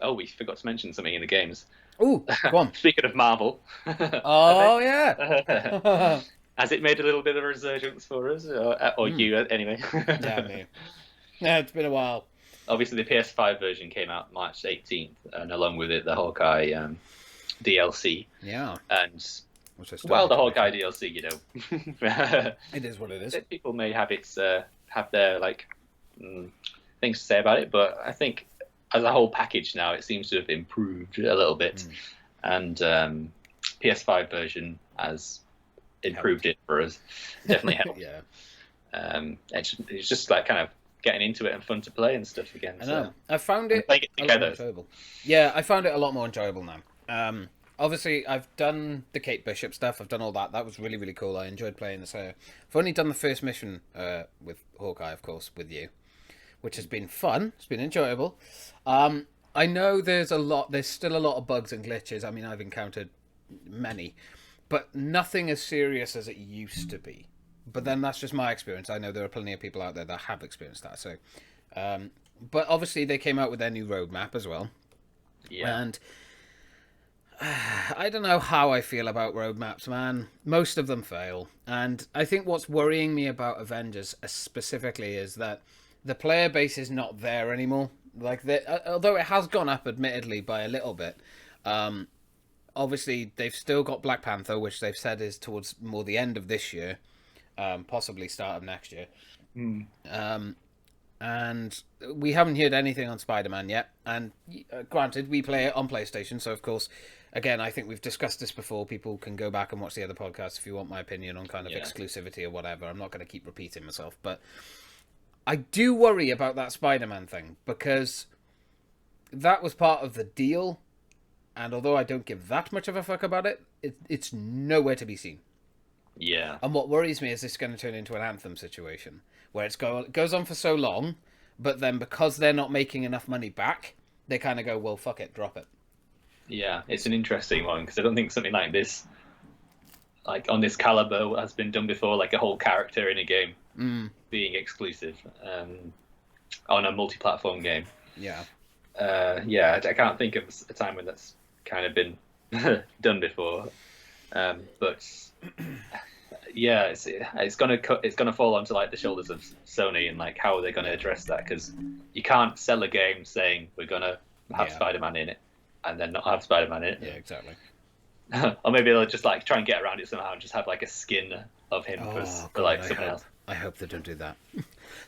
Oh, we forgot to mention something in the games. Oh, go on. Speaking of Marvel. Oh, yeah. Has it made a little bit of a resurgence for us? Or you, anyway? Yeah, me. Yeah, it's been a while. Obviously, the PS5 version came out March 18th, and along with it, the Hawkeye DLC. Yeah. And, well, the Hawkeye DLC, it is what it is. People may have their, like, things to say about it, but I think as a whole package now, it seems to have improved a little bit. And PS5 version has improved it for us. Definitely helped. Yeah. It's just like kind of getting into it and fun to play and stuff again. I know. I found it a lot more enjoyable. Yeah, I found it a lot more enjoyable now. obviously I've done the Kate Bishop stuff. I've done all that. That was really, really cool. I enjoyed playing this. I've only done the first mission with Hawkeye, of course, with you, which has been fun. It's been enjoyable. I know there's still a lot of bugs and glitches. I mean, I've encountered many, but nothing as serious as it used to be. But then that's just my experience. I know there are plenty of people out there that have experienced that. So, but obviously they came out with their new roadmap as well. Yeah. And I don't know how I feel about roadmaps, man. Most of them fail. And I think what's worrying me about Avengers specifically is that the player base is not there anymore. Like, although it has gone up, admittedly, by a little bit. Obviously, they've still got Black Panther, which they've said is towards more the end of this year, possibly start of next year. And we haven't heard anything on Spider-Man yet. And granted, we play it on PlayStation, so of course, again, I think we've discussed this before. People can go back and watch the other podcasts if you want my opinion on kind of exclusivity or whatever. I'm not going to keep repeating myself, but I do worry about that Spider-Man thing, because that was part of the deal, and although I don't give that much of a fuck about it, it's nowhere to be seen. Yeah. And what worries me is it's going to turn into an Anthem situation, where it goes on for so long, but then because they're not making enough money back, they kind of go, well, fuck it, drop it. Yeah, it's an interesting one, because I don't think something like this, like on this caliber, has been done before, like a whole character in a game being exclusive on a multi-platform game. Yeah. I can't think of a time when that's kind of been done before. But yeah, it's gonna fall onto like the shoulders of Sony, and like how are they gonna address that? Because you can't sell a game saying we're gonna have Spider-Man in it and then not have Spider-Man in it. Yeah, exactly. Or maybe they'll just like try and get around it somehow and just have like a skin of him for like someone else. I hope they don't do that.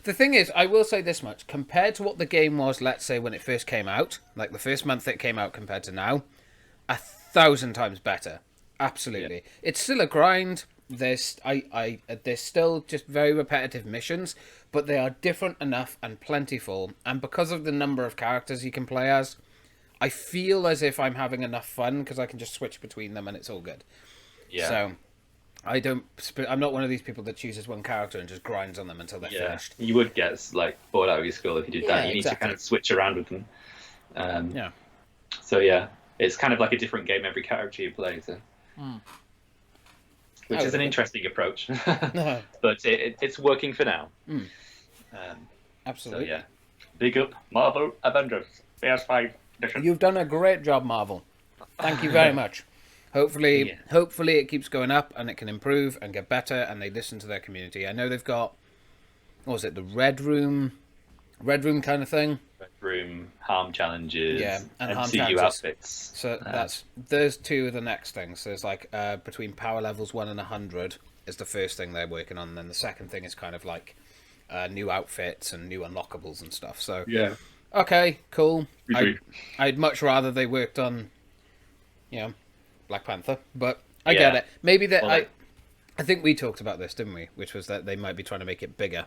The thing is, I will say this much. Compared to what the game was, let's say, when it first came out, like the first month it came out compared to now, 1,000 times better. Absolutely. Yeah. It's still a grind. There's still just very repetitive missions, but they are different enough and plentiful. And because of the number of characters you can play as, I feel as if I'm having enough fun because I can just switch between them and it's all good. Yeah. So I'm not one of these people that chooses one character and just grinds on them until they're finished. You would get like bored out of your skull if you did that. You need to kind of switch around with them. So yeah, it's kind of like a different game every character you play. So. Which is an interesting approach, but it's working for now. Absolutely. So yeah, big up Marvel Avengers PS5 edition. You've done a great job, Marvel. Thank you very much. Hopefully it keeps going up and it can improve and get better, and they listen to their community. I know they've got, what was it, the Red Room kind of thing. Red Room, harm challenges, and harm MCU challenges. Outfits. So there's two of the next things. So there's like between power levels 1 and 100 is the first thing they're working on, and then the second thing is kind of like new outfits and new unlockables and stuff. So yeah, okay, cool. I'd much rather they worked on, Black Panther, but I get it. Maybe that I think we talked about this, didn't we? Which was that they might be trying to make it bigger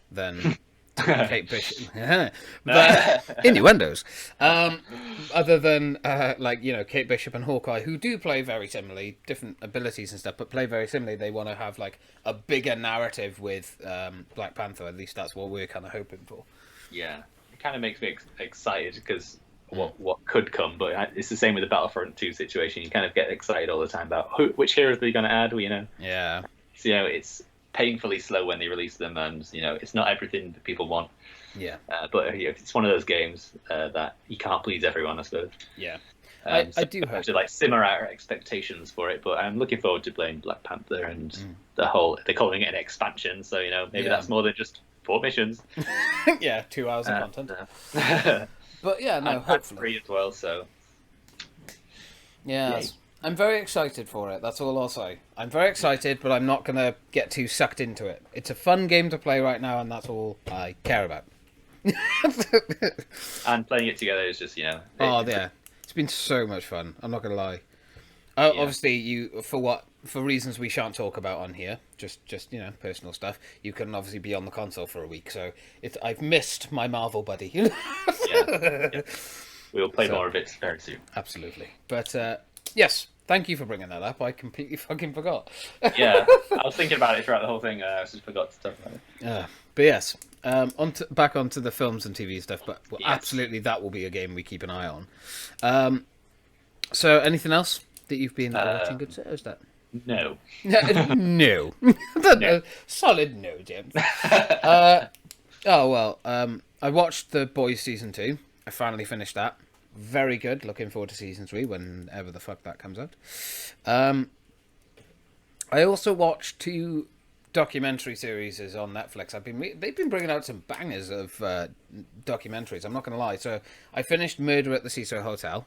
than Kate Bishop. But innuendos. Other than Kate Bishop and Hawkeye, who do play very similarly, different abilities and stuff, but play very similarly. They want to have like a bigger narrative with Black Panther. At least that's what we're kind of hoping for. Yeah, it kind of makes me excited because what could come, but it's the same with the Battlefront 2 situation. You kind of get excited all the time about which heroes they're going to add. Yeah. So it's painfully slow when they release them, and it's not everything that people want. Yeah. But it's one of those games that you can't please everyone, I suppose. Yeah. I do hope to like simmer our expectations for it, but I'm looking forward to playing Black Panther and the whole. They're calling it an expansion, so maybe that's more than just 4 missions. 2 hours of content. But yeah, no, hopefully free as well. So yeah. I'm very excited for it. That's all I'll say. I'm very excited, but I'm not going to get too sucked into it. It's a fun game to play right now, and that's all I care about. And playing it together is just, It's been so much fun. I'm not going to lie. Obviously, for reasons we shan't talk about on here, just personal stuff, you can obviously be on the console for a week. So I've missed my Marvel buddy. Yeah. We'll play more of it very soon. Absolutely. But Yes, thank you for bringing that up. I completely fucking forgot. Yeah, I was thinking about it throughout the whole thing. I just forgot to talk about it. But yes, back onto the films and TV stuff. But Yes. absolutely, that will be a game we keep an eye on. So, anything else that you've been watching? Good, is that? No. No. No. Solid no, James. I watched The Boys season 2. I finally finished that. Very good. Looking forward to season 3 whenever the fuck that comes out. I also watched 2 documentary series on Netflix. They've been bringing out some bangers of documentaries. I'm not going to lie. So I finished Murder at the Cecil Hotel.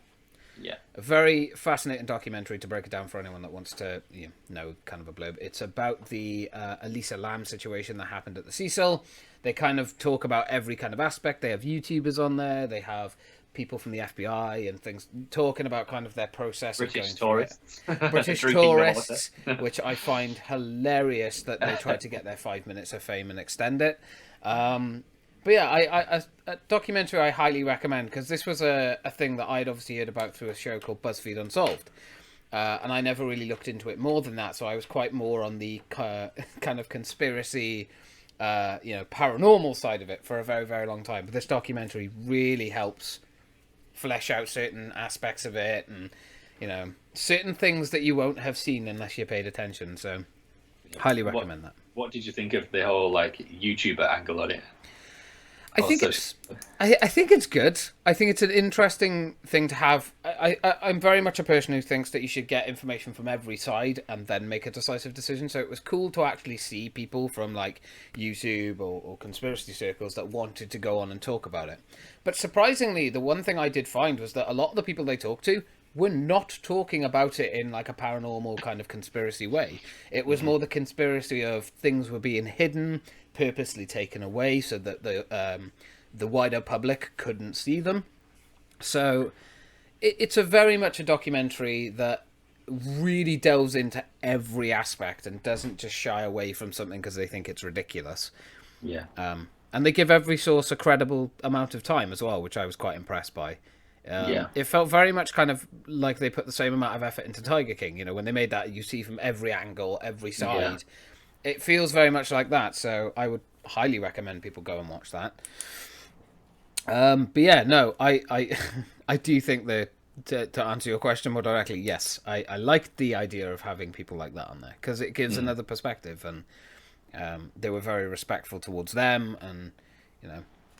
Yeah. A very fascinating documentary to break it down for anyone that wants to know kind of a blurb. It's about the Elisa Lam situation that happened at the Cecil. They kind of talk about every kind of aspect. They have YouTubers on there. They have people from the FBI and things talking about kind of their process British of going tourists. British tourists, which I find hilarious that they try to get their 5 minutes of fame and extend it. But yeah, a documentary I highly recommend, because this was a thing that I'd obviously heard about through a show called BuzzFeed Unsolved. And I never really looked into it more than that, so I was quite more on the kind of conspiracy, paranormal side of it for a very, very long time. But this documentary really helps flesh out certain aspects of it, and certain things that you won't have seen unless you paid attention. So, highly recommend that. What did you think of the whole YouTuber angle on it? I think it's good. I think it's an interesting thing to have. I'm very much a person who thinks that you should get information from every side and then make a decisive decision. So it was cool to actually see people from YouTube or conspiracy circles that wanted to go on and talk about it. But surprisingly, the one thing I did find was that a lot of the people they talked to were not talking about it in a paranormal kind of conspiracy way. It was more the conspiracy of things were being hidden, purposely taken away so that the wider public couldn't see them. So it's a very much a documentary that really delves into every aspect and doesn't just shy away from something because they think it's ridiculous. Yeah. And they give every source a credible amount of time as well, which I was quite impressed by. It felt very much kind of like they put the same amount of effort into Tiger King. When they made that, you see from every angle, every side. Yeah. It feels very much like that, so I would highly recommend people go and watch that. But yeah, no, I do think that to answer your question more directly, yes, I like the idea of having people like that on there because it gives another perspective, and they were very respectful towards them, and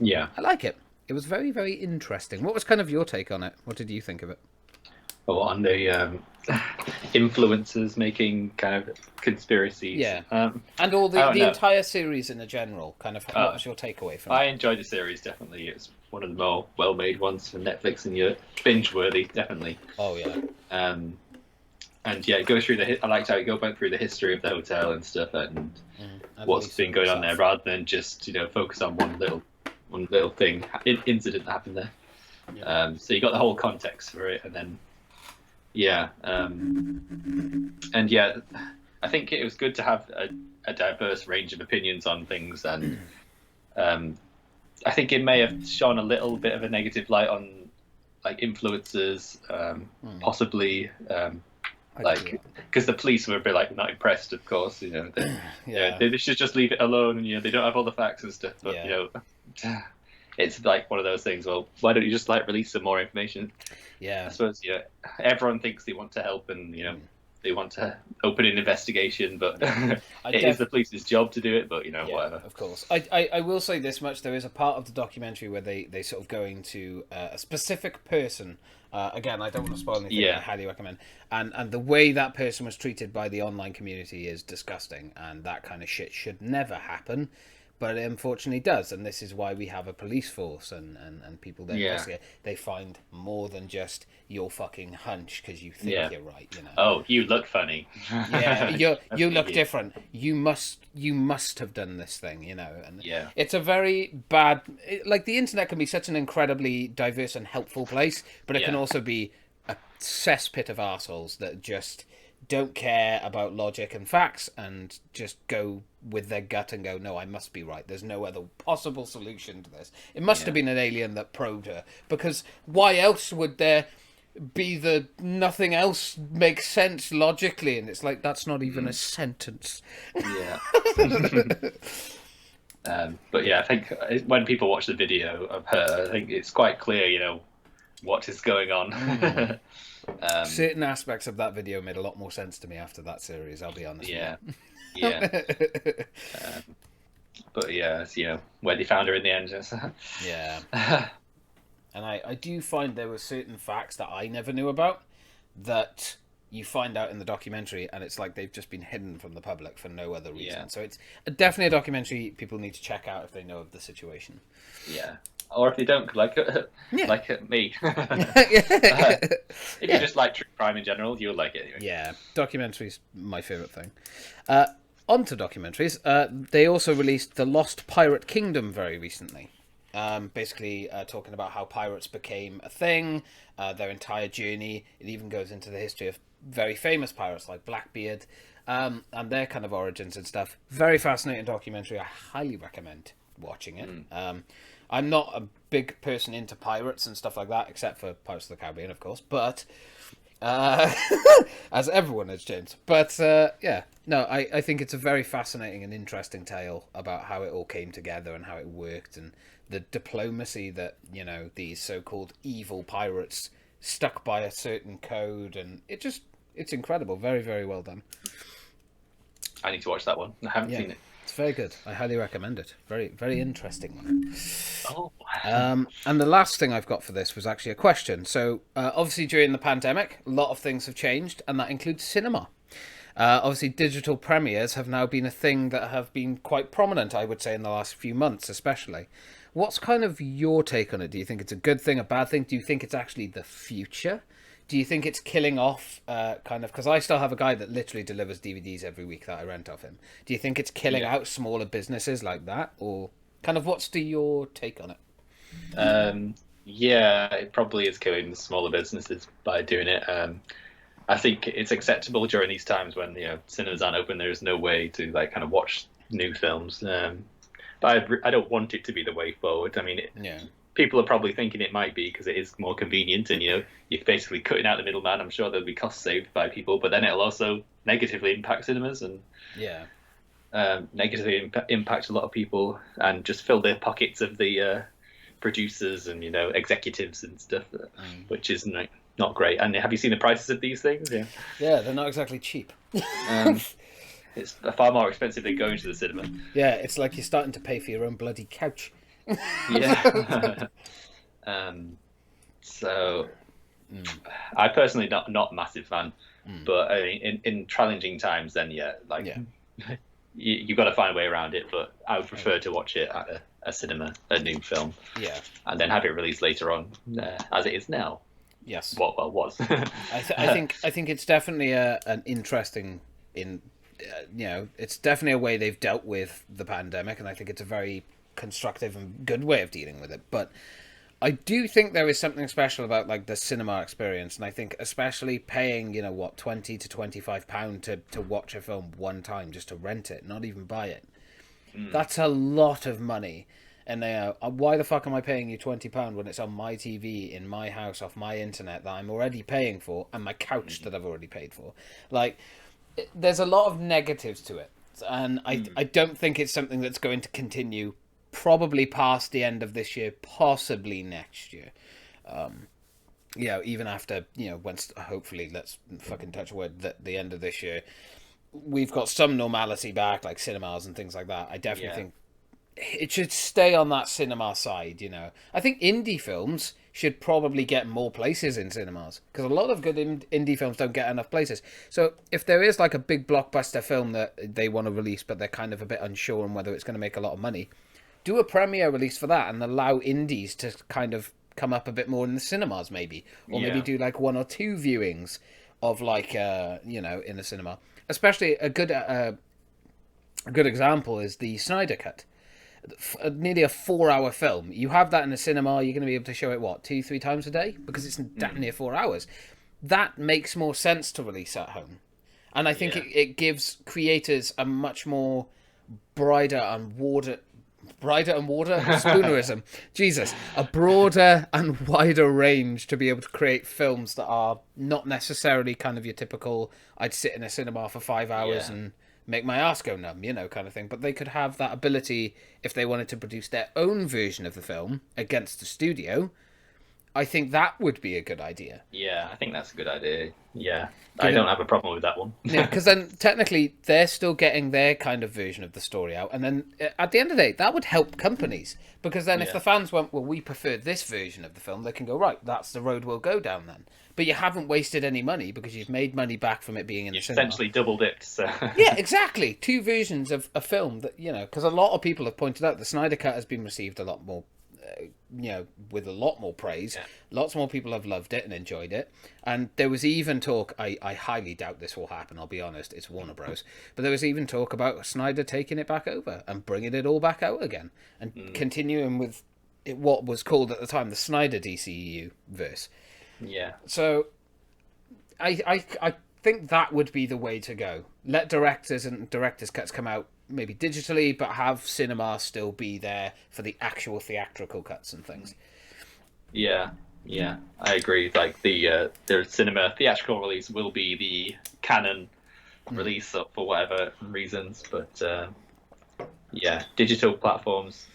yeah, I like it. It was very, very interesting. What was kind of your take on it? What did you think of it? Oh, on the influencers making kind of conspiracies. Yeah. And all the entire series in the general, kind of, what was your takeaway from it? I enjoyed the series, definitely. It's one of the more well-made ones for Netflix, and binge-worthy, definitely. Oh, yeah. And yeah, it goes through I liked how it goes through the history of the hotel and stuff, and what's been going on there, rather than just, focus on one little thing, incident that happened there. Yeah. So you got the whole context for it, and then and yeah, I think it was good to have a diverse range of opinions on things, and I think it may have shone a little bit of a negative light on influencers, possibly because the police were a bit not impressed, of course. They should just leave it alone, and they don't have all the facts and stuff, but it's one of those things. Well, why don't you just release some more information? Yeah, I suppose everyone thinks they want to help, and they want to open an investigation, but it is the police's job to do it. But whatever. Of course, I will say this much: there is a part of the documentary where they sort of go into a specific person. Again, I don't want to spoil anything. Yeah. I highly recommend. And the way that person was treated by the online community is disgusting, and that kind of shit should never happen. But it unfortunately does, and this is why we have a police force and people that investigate. They find more than just your fucking hunch because you think you're right. Oh, you look funny. Yeah, you look different. You must have done this thing. And it's a very bad. The internet can be such an incredibly diverse and helpful place, but it can also be a cesspit of arseholes that just don't care about logic and facts and just go with their gut and go, no, I must be right. There's no other possible solution to this. It must have been an alien that probed her, because why else would there... be the nothing else makes sense logically, and it's like that's not even a sentence. Yeah. But yeah, I think when people watch the video of her, I think it's quite clear, what is going on. Certain aspects of that video made a lot more sense to me after that series, I'll be honest Yeah, with yeah. But yeah, it's, where they found her in the end. yeah. And I do find there were certain facts that I never knew about that you find out in the documentary, and it's like they've just been hidden from the public for no other reason. Yeah. So it's definitely a documentary people need to check out if they know of the situation. Yeah. Or if they don't, like me. If you just like true crime in general, you'll like it anyway. Yeah, documentaries, my favourite thing. On to documentaries. They also released The Lost Pirate Kingdom very recently. Basically talking about how pirates became a thing, their entire journey. It even goes into the history of very famous pirates like Blackbeard, and their kind of origins and stuff. Very fascinating documentary. I highly recommend watching it. I'm not a big person into pirates and stuff like that, except for Pirates of the Caribbean, of course, but as everyone is, James. But yeah, no, I think it's a very fascinating and interesting tale about how it all came together and how it worked, and the diplomacy that, these so-called evil pirates stuck by a certain code, and it's incredible. Very, very well done. I need to watch that one. I haven't seen it. It's very good. I highly recommend it. Very, very interesting one. Oh. And the last thing I've got for this was actually a question. So, obviously, during the pandemic, a lot of things have changed, and that includes cinema. Obviously, digital premieres have now been a thing that have been quite prominent, I would say, in the last few months, especially. What's kind of your take on it? Do you think it's a good thing, a bad thing? Do you think it's actually the future? Do you think it's killing off, because I still have a guy that literally delivers DVDs every week that I rent off him. Do you think it's killing out smaller businesses like that? Or kind of what's your take on it? Yeah, it probably is killing the smaller businesses by doing it. I think it's acceptable during these times when, cinemas aren't open. There's no way to kind of watch new films. But I don't want it to be the way forward. I mean, people are probably thinking it might be because it is more convenient, and you're basically cutting out the middleman. I'm sure there'll be costs saved by people, but then it'll also negatively impact cinemas and negatively impact a lot of people and just fill their pockets of the producers and executives and stuff, which is not great. And have you seen the prices of these things? Yeah, they're not exactly cheap. It's far more expensive than going to the cinema. Yeah, it's like you're starting to pay for your own bloody couch. Yeah. So I personally not a massive fan, but I mean, in challenging times, then you've got to find a way around it. But I would prefer to watch it at a cinema, a new film, and then have it released later on, as it is now. Yes. Well, was. I think it's definitely an interesting it's definitely a way they've dealt with the pandemic, and I think it's a very constructive and good way of dealing with it. But I do think there is something special about the cinema experience, and I think especially paying £20 to £25 to watch a film one time, just to rent it, not even buy it. That's a lot of money. And why the fuck am I paying you £20 when it's on my TV in my house off my internet that I'm already paying for, and my couch that I've already paid for? There's a lot of negatives to it, and I don't think it's something that's going to continue probably past the end of this year, possibly next year. Even after, once, hopefully, let's fucking touch a word, that the end of this year, we've got some normality back, like cinemas and things like that. I definitely think it should stay on that cinema side, I think indie films should probably get more places in cinemas, because a lot of good indie films don't get enough places. So if there is a big blockbuster film that they want to release, but they're kind of a bit unsure on whether it's going to make a lot of money, do a premiere release for that and allow indies to kind of come up a bit more in the cinemas, maybe. Or maybe do 1 or 2 viewings of in the cinema. Especially a good example is the Snyder Cut. Nearly a 4-hour film. You have that in a cinema, you're going to be able to show it 2-3 times a day, because it's damn near 4 hours. That makes more sense to release at home, and I think it gives creators a much more brighter and Brighter and water? Spoonerism. Jesus. A broader and wider range to be able to create films that are not necessarily kind of your typical, I'd sit in a cinema for 5 hours and make my ass go numb, kind of thing. But they could have that ability if they wanted to produce their own version of the film against the studio. I think that would be a good idea. Yeah, I think that's a good idea. Yeah, I don't have a problem with that one. Yeah, because then technically they're still getting their kind of version of the story out, and then at the end of the day, that would help companies, because then if the fans went, well, we prefer this version of the film, they can go, right, that's the road we'll go down then. But you haven't wasted any money because you've made money back from it being in the cinema. Essentially double dipped. So. Yeah, exactly. Two versions of a film that, because a lot of people have pointed out the Snyder Cut has been received a lot more, with a lot more praise. Yeah. Lots more people have loved it and enjoyed it. And there was even talk, I highly doubt this will happen, I'll be honest, it's Warner Bros. But there was even talk about Snyder taking it back over and bringing it all back out again. And continuing with what was called at the time the Snyder DCEU verse. Yeah. So I think that would be the way to go. Let directors and director's cuts come out maybe digitally, but have cinema still be there for the actual theatrical cuts and things. Yeah, I agree. Like the cinema theatrical release will be the canon release for whatever reasons, but digital platforms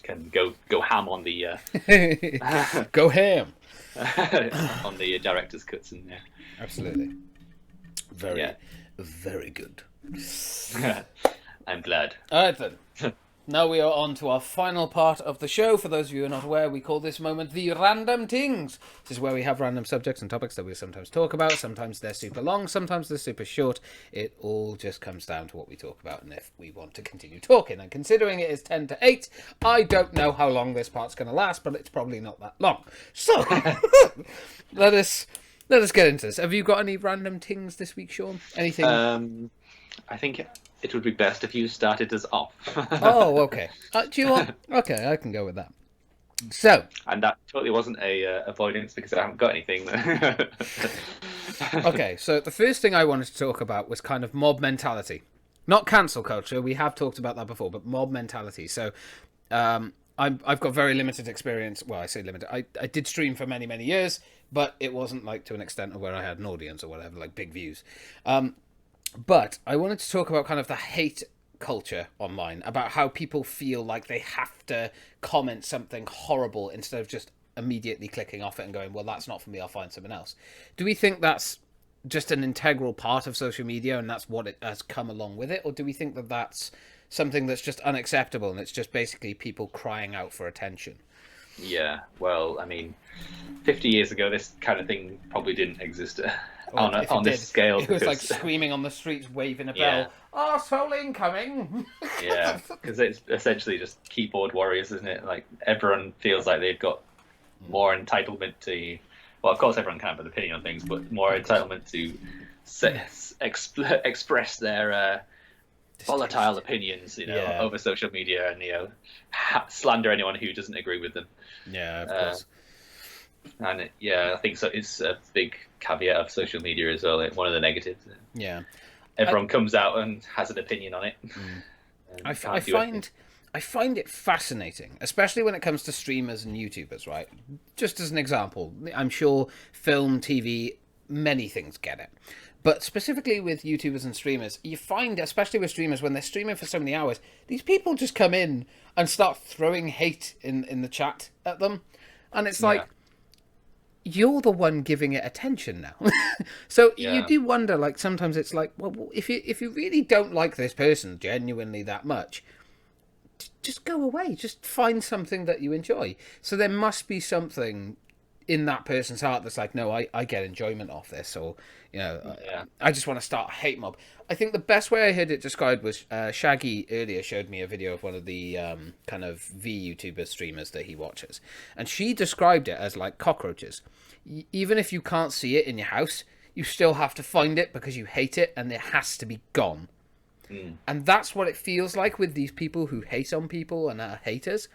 can go ham on the go ham on the director's cuts in there. Absolutely, very good. I'm glad. All right, then. Now we are on to our final part of the show. For those of you who are not aware, we call this moment the Random Things. This is where we have random subjects and topics that we sometimes talk about. Sometimes they're super long, sometimes they're super short. It all just comes down to what we talk about and if we want to continue talking. And considering it is 10 to 8, I don't know how long this part's going to last, but it's probably not that long. So, let us get into this. Have you got any random things this week, Sean? Anything? I think it would be best if you started us off. Oh, okay. Do you want? Okay, I can go with that. So, and that totally wasn't a avoidance because I haven't got anything. Okay, so the first thing I wanted to talk about was kind of mob mentality, not cancel culture. We have talked about that before, but mob mentality. So, I've got very limited experience. Well, I say limited. I did stream for many, many years, but it wasn't like to an extent of where I had an audience or whatever, like big views. But I wanted to talk about kind of the hate culture online, about how people feel like they have to comment something horrible instead of just immediately clicking off it and going, well, that's not for me, I'll find someone else. Do we think that's just an integral part of social media and that's what it has come along with it? Or do we think that that's something that's just unacceptable and it's just basically people crying out for attention? Yeah, well, I mean, 50 years ago, this kind of thing probably didn't exist on this scale. It was like screaming on the streets, waving a bell. Arsehole incoming! Yeah, because it's essentially just keyboard warriors, isn't it? Like, everyone feels like they've got more entitlement to... Well, of course, everyone can have an opinion on things, but more entitlement to express their volatile opinions, over social media and, slander anyone who doesn't agree with them. Yeah, of course. And I think so. It's a big caveat of social media as well. One of the negatives. Yeah, everyone comes out and has an opinion on it. I find it fascinating, especially when it comes to streamers and YouTubers. Right, just as an example, I'm sure film, TV, many things get it. But specifically with YouTubers and streamers, you find, especially with streamers, when they're streaming for so many hours, these people just come in and start throwing hate in the chat at them. And it's like, you're the one giving it attention now. So you do wonder, like, sometimes it's like, well, if you really don't like this person genuinely that much, just go away. Just find something that you enjoy. So there must be something in that person's heart that's like, no, I get enjoyment off this, or I just want to start a hate mob. I think the best way I heard it described was Shaggy earlier showed me a video of one of the kind of VTuber streamers that he watches, and she described it as like cockroaches. Even if you can't see it in your house, you still have to find it because you hate it and it has to be gone. And that's what it feels like with these people who hate on people and are haters.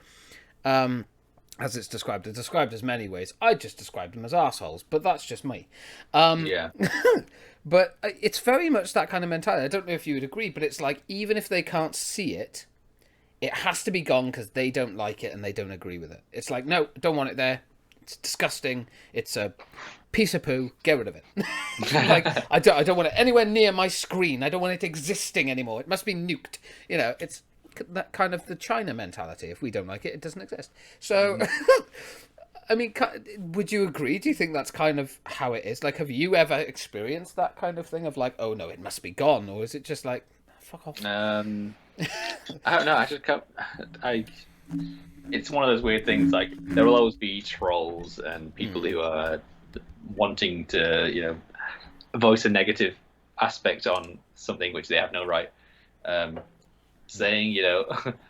As it's described as many ways. I just described them as assholes, but that's just me. But it's very much that kind of mentality. I don't know if you would agree, but it's like, even if they can't see it, it has to be gone because they don't like it and they don't agree with it. It's like, no, don't want it there. It's disgusting. It's a piece of poo. Get rid of it. Like, I don't want it anywhere near my screen. I don't want it existing anymore. It must be nuked. You know, it's that kind of the China mentality. If we don't like it, it doesn't exist. So, I mean, would you agree? Do you think that's kind of how it is? Like, have you ever experienced that kind of thing of like, oh no, it must be gone, or is it just like, fuck off? I don't know. I just can't. It's one of those weird things. Like there will always be trolls and people who are wanting to, voice a negative aspect on something which they have no right. Saying,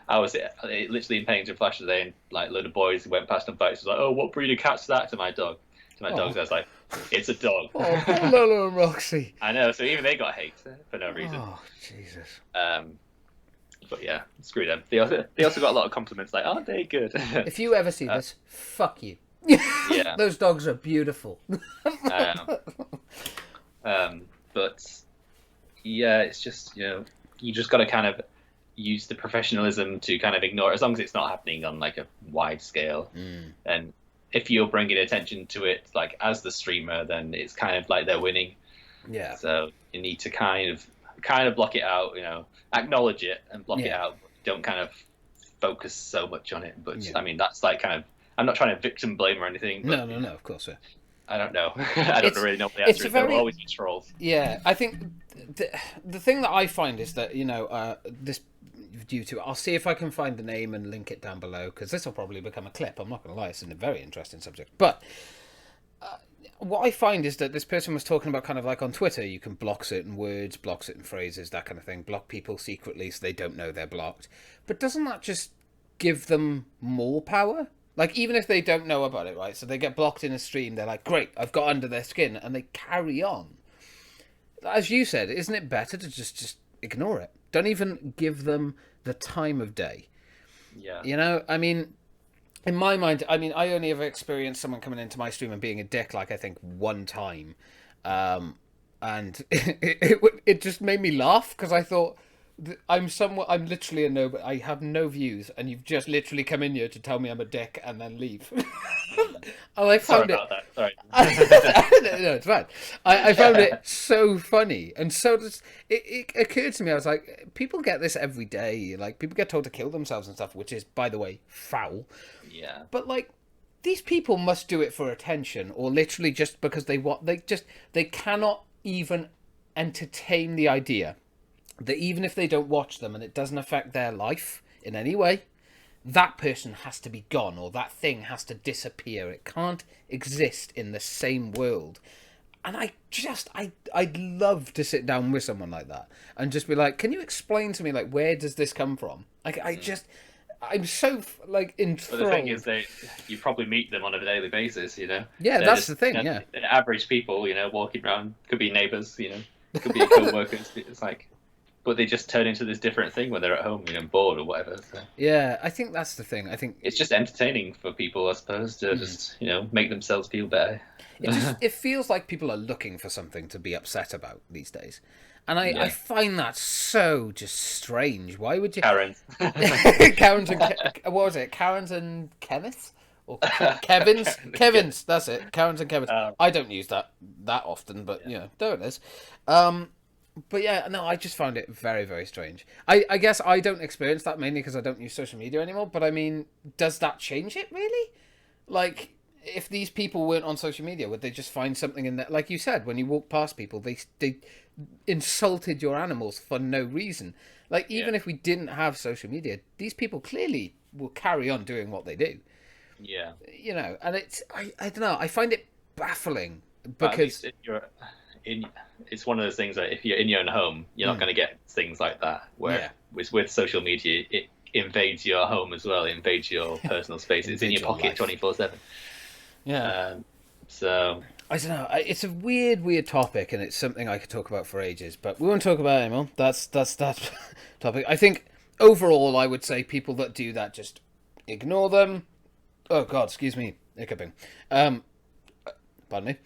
I was literally in Pennington Flash today, and like a load of boys who went past on bikes was like, "Oh, what breed of cat's that?" To my dog. Dogs, I was like, "It's a dog." Oh, poor Lola and Roxy. I know. So even they got hate for no reason. Oh, Jesus. But yeah, screw them. They also got a lot of compliments, like, "Aren't they good?" If you ever see this, fuck you. Yeah. Those dogs are beautiful. But yeah, it's just you just got to kind of use the professionalism to kind of ignore it, as long as it's not happening on like a wide scale. And if you're bringing attention to it, like as the streamer, then it's kind of like they're winning. Yeah. So you need to kind of block it out, acknowledge it and block it out. Don't kind of focus so much on it. But I mean, that's like kind of, I'm not trying to victim blame or anything. But No, of course, sir. I don't know. I don't really know what the answer is. There will always be trolls. Yeah, I think the thing that I find is that, this due to, I'll see if I can find the name and link it down below, because this will probably become a clip. I'm not going to lie, it's a very interesting subject. But what I find is that this person was talking about kind of like on Twitter, you can block certain words, block certain phrases, that kind of thing, block people secretly so they don't know they're blocked. But doesn't that just give them more power? Like, even if they don't know about it, right? So they get blocked in a stream, they're like, great, I've got under their skin, and they carry on. As you said, isn't it better to just ignore it? Don't even give them the time of day. Yeah. I mean, in my mind, I only ever experienced someone coming into my stream and being a dick, like, I think one time. And it just made me laugh, because I thought, I'm literally a nobody. I have no views, and you've just literally come in here to tell me I'm a dick and then leave. And I found Sorry about that. Sorry. No, it's fine. I found it so funny, and so just it occurred to me. I was like, people get this every day. Like, people get told to kill themselves and stuff, which is, by the way, foul. Yeah. But like, these people must do it for attention, or literally just because they cannot even entertain the idea that even if they don't watch them and it doesn't affect their life in any way, that person has to be gone, or that thing has to disappear. It can't exist in the same world. And I'd love to sit down with someone like that and just be like, can you explain to me, like, where does this come from? Like, I'm so, like, enthralled. But the thing is, you probably meet them on a daily basis, Yeah, They're that's just, the thing, yeah. Average people, walking around, could be neighbours, could be co-workers. It's like, but they just turn into this different thing when they're at home, bored or whatever. So. Yeah, I think that's the thing. I think it's just entertaining for people, I suppose, to just, make themselves feel better. It feels like people are looking for something to be upset about these days. And I find that so just strange. Why would you... Karens. Karens and... What was it? Karens and Kenneth? Or Kevin's? Kevin's, that's it. Karens and Kevin's. I don't use that often, but, there it is. But yeah, no, I just found it very, very strange. I guess I don't experience that mainly because I don't use social media anymore, but I mean, does that change it, really? Like, if these people weren't on social media, would they just find something in there? Like you said, when you walk past people, they insulted your animals for no reason. Like, even if we didn't have social media, these people clearly will carry on doing what they do. Yeah. And it's, I don't know, I find it baffling because... It's one of those things that if you're in your own home, you're not going to get things like that. Where with social media, it invades your home as well. It invades your personal space. It's in your pocket 24/7. Yeah. So I don't know. It's a weird topic, and it's something I could talk about for ages. But we won't talk about it anymore. That's that topic. I think overall, I would say people that do that, just ignore them. Oh God, excuse me, hiccuping. pardon me.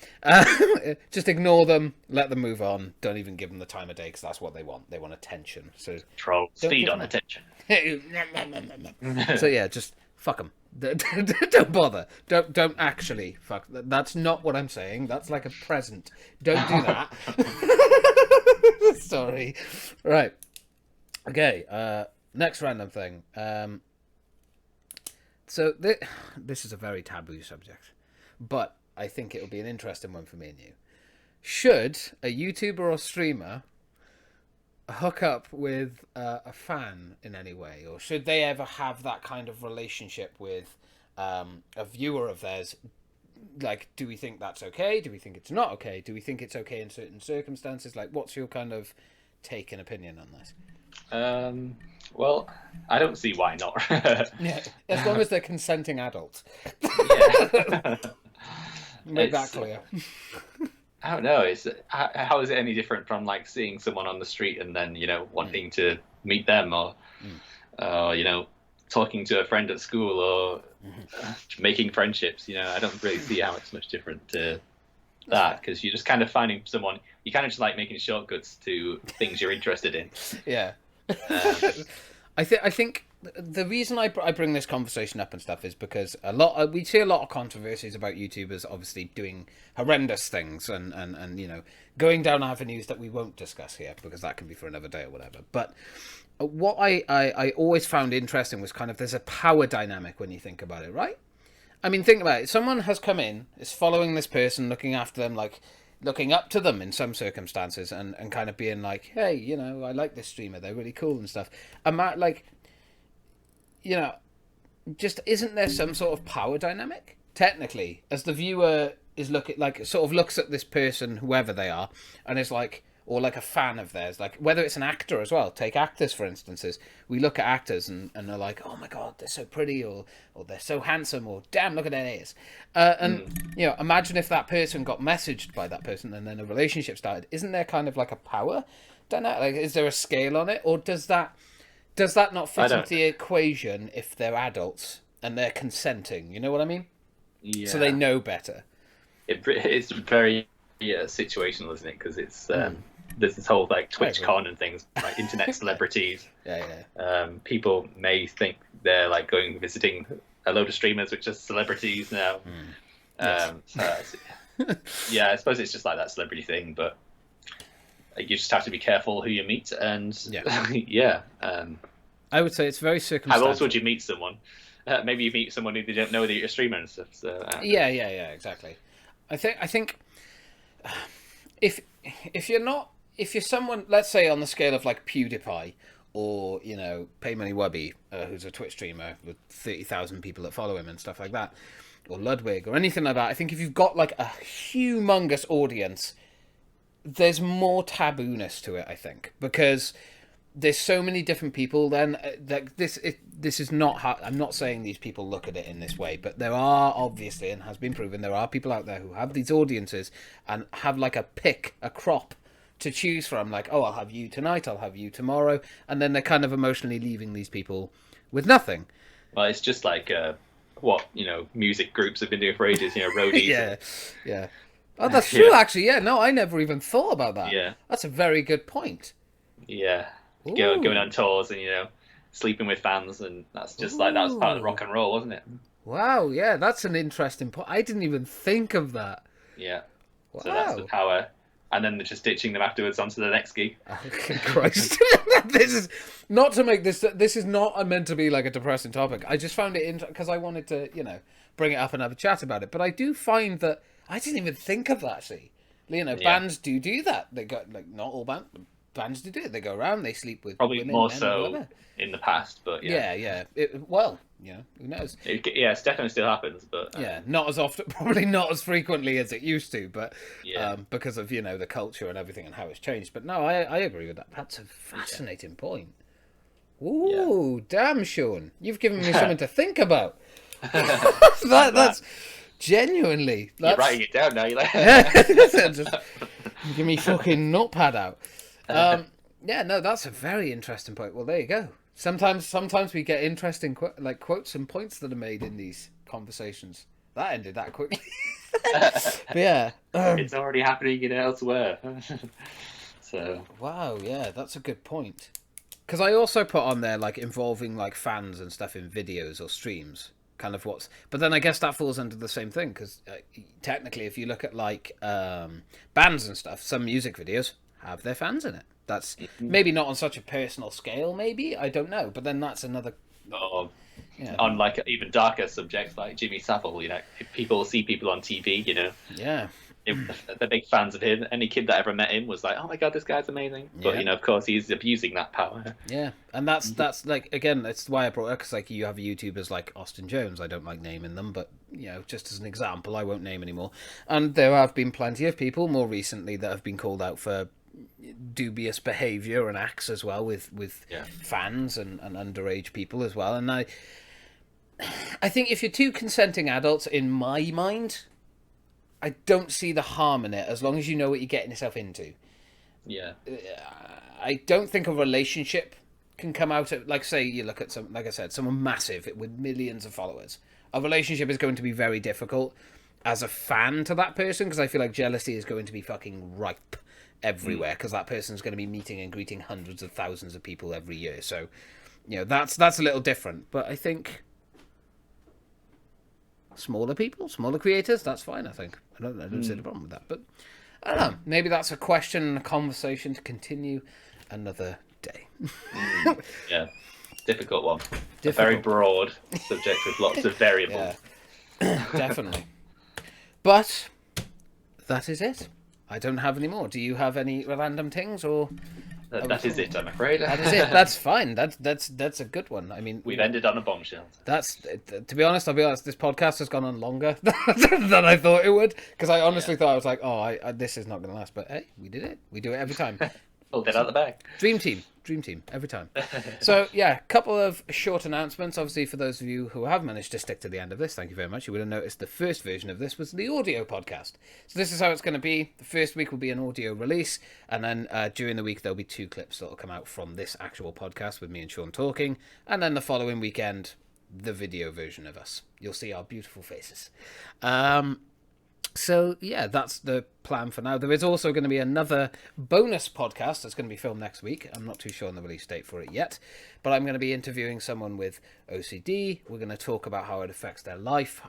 Just ignore them, let them move on. Don't even give them the time of day because that's what they want. They want attention. So Trolls feed on attention. So yeah, just fuck them. Don't bother. Don't actually fuck. That's not what I'm saying. That's like a present. Don't do that. Sorry. Right. Okay. Next random thing. So this is a very taboo subject, but I think it'll be an interesting one for me and you. Should a YouTuber or streamer hook up with a fan in any way, or should they ever have that kind of relationship with a viewer of theirs? Like, do we think that's okay? Do we think it's not okay? Do we think it's okay in certain circumstances? Like, what's your kind of take and opinion on this? Well, I don't see why not. Yeah, as long as they're consenting adults. Yeah. Make that clear. I don't know. How is it any different from like seeing someone on the street and then wanting to meet them, or talking to a friend at school, or making friendships? I don't really see how it's much different to that, because you're just kind of finding someone. You kind of just like making shortcuts to things you're interested in. Yeah. I think the reason I bring this conversation up and stuff is because we see a lot of controversies about YouTubers obviously doing horrendous things and going down avenues that we won't discuss here because that can be for another day or whatever. But what I always found interesting was kind of there's a power dynamic when you think about it, right? I mean, think about it. Someone has come in, is following this person, looking after them, like looking up to them in some circumstances, and kind of being like, hey, I like this streamer, they're really cool and stuff. Just isn't there some sort of power dynamic technically as the viewer is looks at this person, whoever they are, and is like, or like a fan of theirs, like whether it's an actor as well. Take actors for instances. We look at actors and they're like, oh my god, they're so pretty, or they're so handsome, or damn, look at their ears. Imagine if that person got messaged by that person and then a relationship started. Isn't there kind of like a power dynamic? Like, is there a scale on it, or does that not fit into the equation if they're adults and they're consenting? You know what I mean? Yeah. So they know better. It's very situational, isn't it? Because it's there's this whole like TwitchCon and things, like internet celebrities. Yeah. People may think they're like visiting a load of streamers, which are celebrities now. Yes. I suppose it's just like that celebrity thing, but you just have to be careful who you meet, and I would say it's very circumstantial. How else would you meet someone? Maybe you meet someone who they don't know that you're a streamer and stuff. So yeah, exactly. I think if you're someone, let's say on the scale of like PewDiePie or Pay Money Wubby, who's a Twitch streamer with 30,000 people that follow him and stuff like that, or Ludwig or anything like that. I think if you've got like a humongous audience, there's more tabooness to it, I think, because there's so many different people then that this is not how, I'm not saying these people look at it in this way, but there are obviously, and has been proven, there are people out there who have these audiences and have like a crop to choose from, like, oh, I'll have you tonight, I'll have you tomorrow, and then they're kind of emotionally leaving these people with nothing. Well, it's just like what music groups have been doing for ages, roadies. Yeah. Oh, that's true, actually. Yeah, no, I never even thought about that. Yeah. That's a very good point. Yeah. Going on tours and, sleeping with fans, and that's just like, that was part of rock and roll, wasn't it? Wow, yeah, that's an interesting point. I didn't even think of that. Yeah. Wow. So that's the power. And then they're just ditching them afterwards onto the next gig. Oh, Christ. This is not to make this is not meant to be like a depressing topic. I just found it interesting because I wanted to, bring it up and have a chat about it. But I do find that I didn't even think of that, actually. Bands do that. They got, like, not all bands do it. They go around, they sleep with probably women, more men, so whatever. In the past, but yeah. Who knows? It definitely still happens, but not as often, probably not as frequently as it used to, but yeah. Because of the culture and everything and how it's changed. But no, I agree with that. That's a fascinating point. Ooh, damn, Sean, you've given me something to think about. That's genuinely. You're writing it down now. You're like, just give me fucking notepad out. That's a very interesting point. Well, there you go. Sometimes we get interesting quotes and points that are made in these conversations. That ended that quickly. But yeah. It's already happening elsewhere. So Wow, yeah, that's a good point. Because I also put on there like involving like fans and stuff in videos or streams, kind of what's. But then I guess that falls under the same thing because technically, if you look at like bands and stuff, some music videos have their fans in it. That's maybe not on such a personal scale. Maybe I don't know, but then that's another. Yeah. On like even darker subjects like Jimmy Savile, if people see people on TV, Yeah. They're big fans of him. Any kid that ever met him was like, "Oh my god, this guy's amazing!" But of course, he's abusing that power. Yeah, and that's like again, that's why I brought it because like you have YouTubers like Austin Jones. I don't like naming them, but just as an example, I won't name anymore. And there have been plenty of people more recently that have been called out for dubious behaviour and acts as well with fans and underage people as well. And I think if you're two consenting adults, in my mind, I don't see the harm in it as long as you know what you're getting yourself into. Yeah. I don't think a relationship can come out of, like, say you look at like I said, someone massive with millions of followers. A relationship is going to be very difficult as a fan to that person because I feel like jealousy is going to be fucking ripe everywhere because that person's going to be meeting and greeting hundreds of thousands of people every year. So, that's a little different. But I think smaller people, smaller creators, that's fine, I think. I don't see the problem with that. But I don't know. Maybe that's a question and a conversation to continue another day. Yeah. Difficult one. A very broad subject with lots of variables. Yeah. Definitely. But that is it. I don't have any more. Do you have any random things or... That is it, I'm afraid. That is it. That's fine. That's a good one. I mean, we've ended on a bombshell. To be honest. This podcast has gone on longer than I thought it would because I honestly thought I was like, oh, this is not going to last. But hey, we did it. We do it every time. Pulled it out the bag. Dream team every time. So yeah, couple of short announcements. Obviously, for those of you who have managed to stick to the end of this, thank you very much. You would have noticed the first version of this was the audio podcast. So this is how it's going to be. The first week will be an audio release, and then during the week there'll be 2 clips that will come out from this actual podcast with me and Sean talking, and then the following weekend the video version of us. You'll see our beautiful faces. So, yeah, that's the plan for now. There is also going to be another bonus podcast that's going to be filmed next week. I'm not too sure on the release date for it yet. But I'm going to be interviewing someone with OCD. We're going to talk about how it affects their life,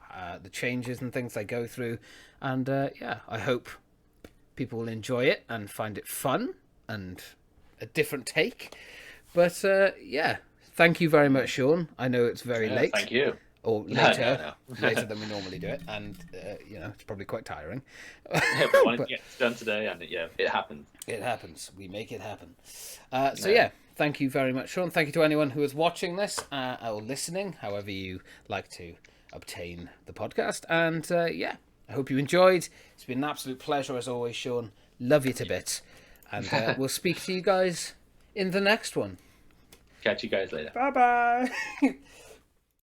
the changes and things they go through. And, I hope people will enjoy it and find it fun and a different take. But, thank you very much, Sean. I know it's very late. Thank you. Or later, later than we normally do it, and it's probably quite tiring. Yeah, we wanted to get this done today, and it happens. It happens. We make it happen. Thank you very much, Sean. Thank you to anyone who is watching this or listening, however you like to obtain the podcast. And I hope you enjoyed. It's been an absolute pleasure as always, Sean. Love you to bits, and we'll speak to you guys in the next one. Catch you guys later. Bye bye.